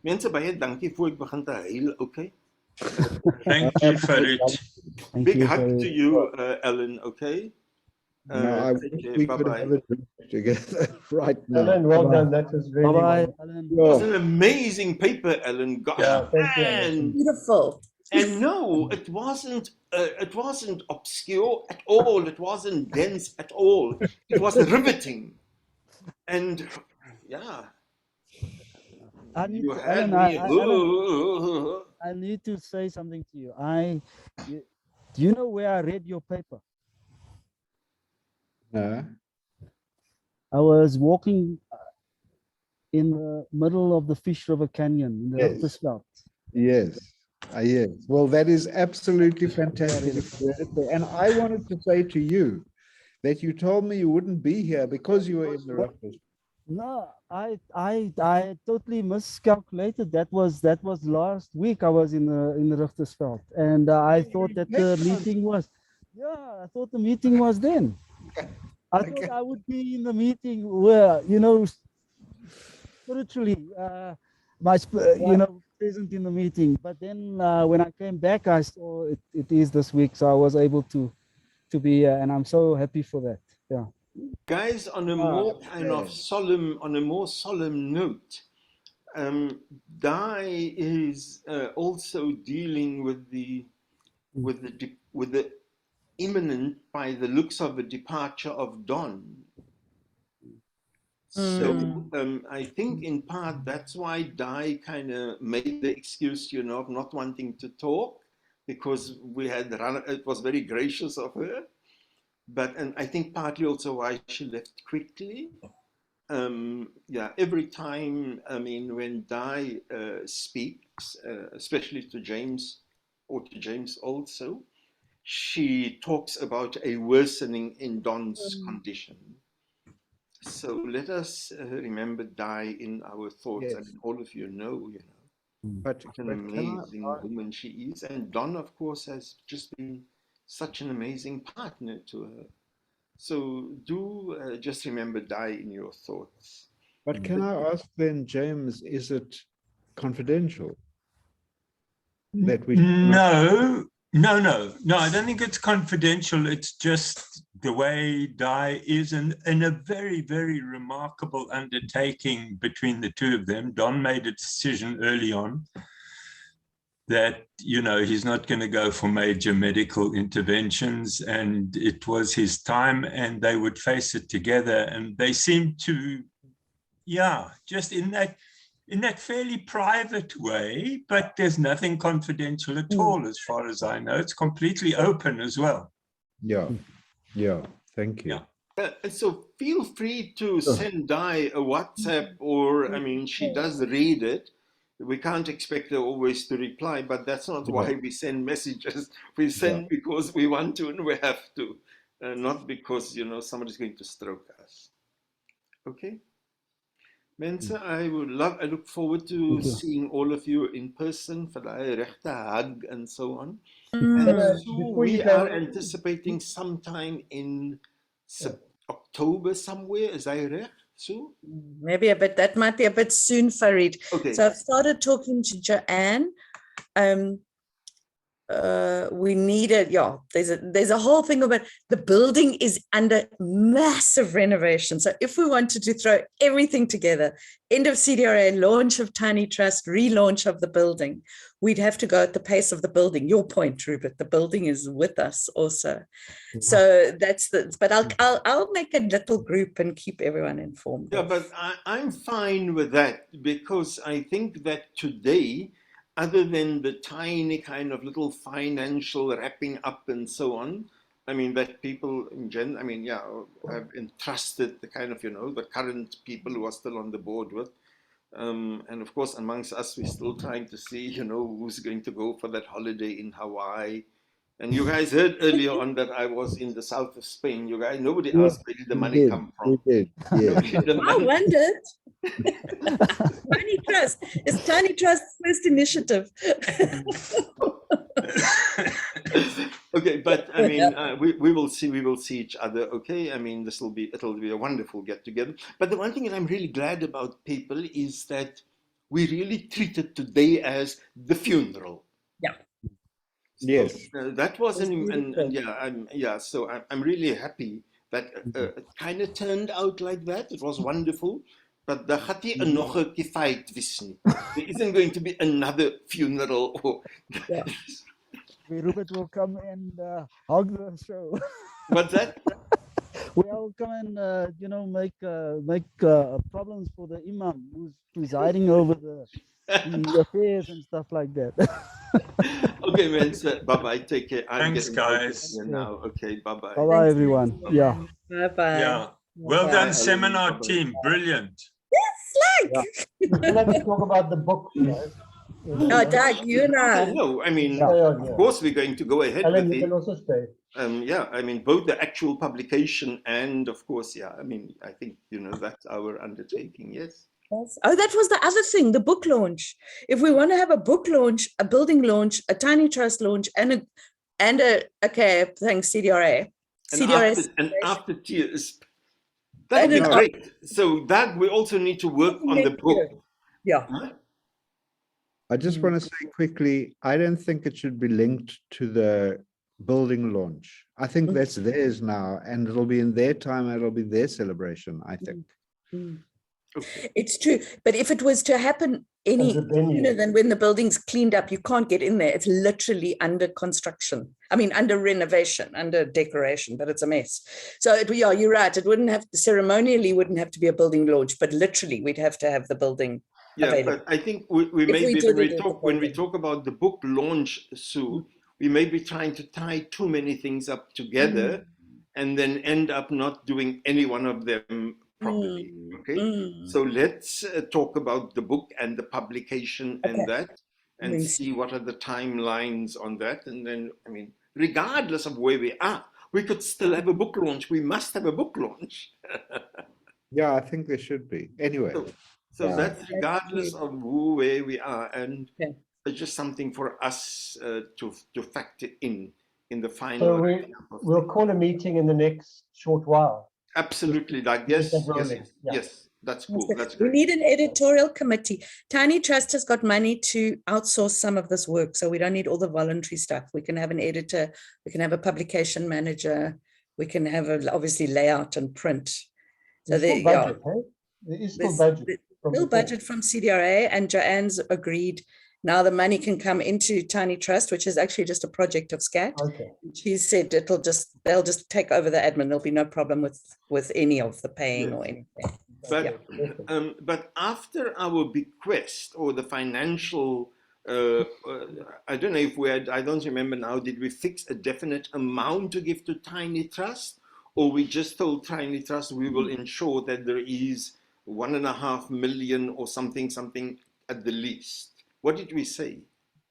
Mense, baie dankie voor ek begin te huil, okay? Thank you, Farid. Big hug to you, Allan, okay? I wish we could have a drink together right now. Allan, well done. That was really It was an amazing paper, Allan. Gosh, man. Beautiful. And no, it wasn't obscure at all. It wasn't dense at all. It was riveting. And yeah. I need, You to, had Allan, me. I need to say something to you. Do you know where I read your paper? No. I was walking in the middle of the Fish River Canyon in the Ruchtersveld. Yes. Yes. Well, that is absolutely fantastic. And I wanted to say to you that you told me you wouldn't be here because you were in the Ruchtersveld. No, I totally miscalculated. That was last week. I was in the Ruchtersveld, and I thought that the meeting was. Yeah, I thought the meeting was then. I thought I would be in the meeting where spiritually, present in the meeting. But then when I came back, I saw it is this week, so I was able to be here, and I'm so happy for that. Yeah. Guys, on a more kind of solemn, on a more solemn note, Dai is also dealing with the imminent, by the looks of the departure of Don. So I think in part that's why Dai kind of made the excuse, you know, of not wanting to talk, because we had run, it was very gracious of her. But, and I think partly also why she left quickly. Yeah, every time, I mean, when Dai speaks, especially to James, or to James also, she talks about a worsening in Don's condition. So let us remember Dai in our thoughts. Yes. I mean, all of you know, But what an amazing woman she is. And Don, of course, has just been such an amazing partner to her. So do just remember Dai in your thoughts. But can I ask then, James, is it confidential? That we No, I don't think it's confidential. It's just the way Dai is in a very, very remarkable undertaking between the two of them. Don made a decision early on that, you know, he's not going to go for major medical interventions, and it was his time and they would face it together. And they seemed to, yeah, just in that fairly private way, but there's nothing confidential at all as far as I know. It's completely open as well. Yeah, thank you. So feel free to send Dai a WhatsApp, or, I mean, she does read it. We can't expect her always to reply, but that's not why we send messages. We send because we want to and we have to, not because, you know, somebody's going to stroke us. Okay? Mensa, I look forward to seeing all of you in person for the rechte hug and so on. And so we are anticipating sometime in October somewhere, is that right? So maybe a bit, that might be a bit soon, Farid. Okay. So I've started talking to Joanne. We needed, there's a whole thing about the building is under massive renovation. So if we wanted to throw everything together, end of CDRA, launch of Tiny Trust, relaunch of the building, we'd have to go at the pace of the building. Your point, Rupert, the building is with us also. So that's but I'll make a little group and keep everyone informed. Yeah, but I'm fine with that, because I think that today, other than the tiny kind of little financial wrapping up and so on, I mean, that people in general, I mean, have entrusted the kind of, you know, the current people who are still on the board with. And of course, amongst us, we're still trying to see, you know, who's going to go for that holiday in Hawaii. And you guys heard earlier on that I was in the south of Spain. You guys, nobody asked where did the money come from. We did, yeah. I wondered. Tiny Trust is Tiny Trust's first initiative. Okay, but I mean, we will see each other. Okay, I mean, it'll be a wonderful get together. But the one thing that I'm really glad about, people, is that we really treated today as the funeral. Yeah. Yes. That was so I'm really happy that it kind of turned out like that. It was wonderful. But the Khati Anoche Kifait Visni. There isn't going to be another funeral. Or Rupert will come and hug the show. What's that? We'll come and make problems for the imam who's presiding over the affairs and stuff like that. Okay, man. Bye-bye. Take care. Thanks, guys. Now. Okay, bye-bye. Bye-bye, everyone. Yeah. Bye-bye. Yeah. Well done, seminar team. Brilliant. Yes, Let's talk about the book, guys. No, Doug, you and I. No, I mean, of course we're going to go ahead Allan, with you can also stay. I mean, both the actual publication and, of course, I mean, I think, you know, that's our undertaking, yes. Yes. Oh, that was the other thing, the book launch. If we want to have a book launch, a building launch, a Tiny Trust launch, and okay, thanks, CDRA. And after tears. That would be great. So that we also need to work on the book. Yeah. I just want to say quickly, I don't think it should be linked to the building launch. I think that's theirs now, and it'll be in their time, and it'll be their celebration, I think. It's true. But if it was to happen any sooner than when the building's cleaned up, you can't get in there. It's literally under construction. I mean, under renovation, under decoration, but it's a mess. So yeah, you're right. It wouldn't have ceremonially wouldn't have to be a building launch, but literally we'd have to have the building available. But I think we may be, when we talk about the book launch, Sue, we may be trying to tie too many things up together and then end up not doing any one of them properly. Okay, so let's talk about the book and the publication and that, and see what are the timelines on that. And then, I mean, regardless of where we are, we could still have a book launch. We must have a book launch. Yeah, I think there should be. Anyway. So that's regardless of where we are, and it's just something for us to factor in the final. So we'll call a meeting in the next short while. Absolutely, like yes, that's cool. That's we great. need an editorial committee. Tiny Trust has got money to outsource some of this work, so we don't need all the voluntary stuff. We can have an editor, we can have a publication manager, we can have obviously layout and print. So there you go. There is still budget. Still budget from CDRA, and Joanne's agreed. Now the money can come into Tiny Trust, which is actually just a project of SCAT. She said they'll just take over the admin. There'll be no problem with any of the paying or anything. But after our bequest or the financial, I don't know if I don't remember now, did we fix a definite amount to give to Tiny Trust, or we just told Tiny Trust we will ensure that there is 1.5 million or something at the least? What did we say?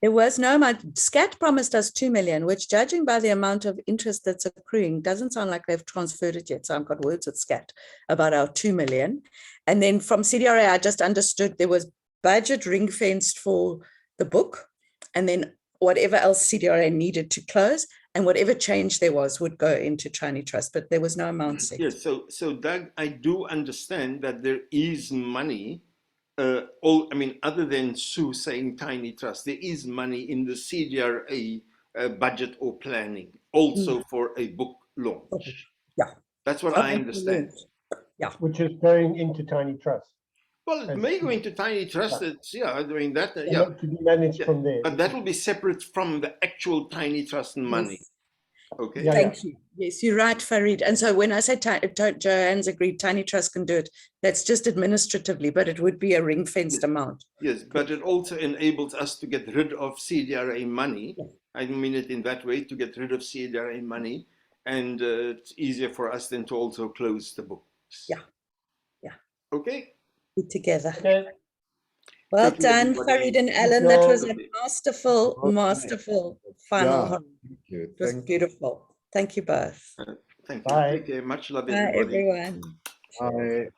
There was no amount. SCAT promised us 2 million, which, judging by the amount of interest that's accruing, doesn't sound like they've transferred it yet. So I've got words with SCAT about our 2 million. And then from CDRA, I just understood there was budget ring-fenced for the book, and then whatever else CDRA needed to close, and whatever change there was would go into Tiny Trust, but there was no amount set. Yes, so Doug, I do understand that there is money. I mean, other than Sue saying Tiny Trust, there is money in the CDRA budget or planning also for a book launch. Yeah, that's what I understand. Yeah, which is going into Tiny Trust. Well, it may go into Tiny Trust. It's, I mean that. To be managed from there, but that will be separate from the actual Tiny Trust money. Yes. Okay. Thank you. Yes, you're right, Farid. And so when I say Joanne's agreed, Tiny Trust can do it, that's just administratively, but it would be a ring-fenced amount. Yes, but it also enables us to get rid of CDRA money. I mean it in that way, to get rid of CDRA money, and it's easier for us then to also close the books. Yeah. Okay. Put together. Okay. Well Thank you, done, everybody. Farid and Allan. That was a masterful final. Thank you. It was beautiful. Thank you both. Thank you. Bye. Okay, much love, Bye, everybody. everyone. Bye.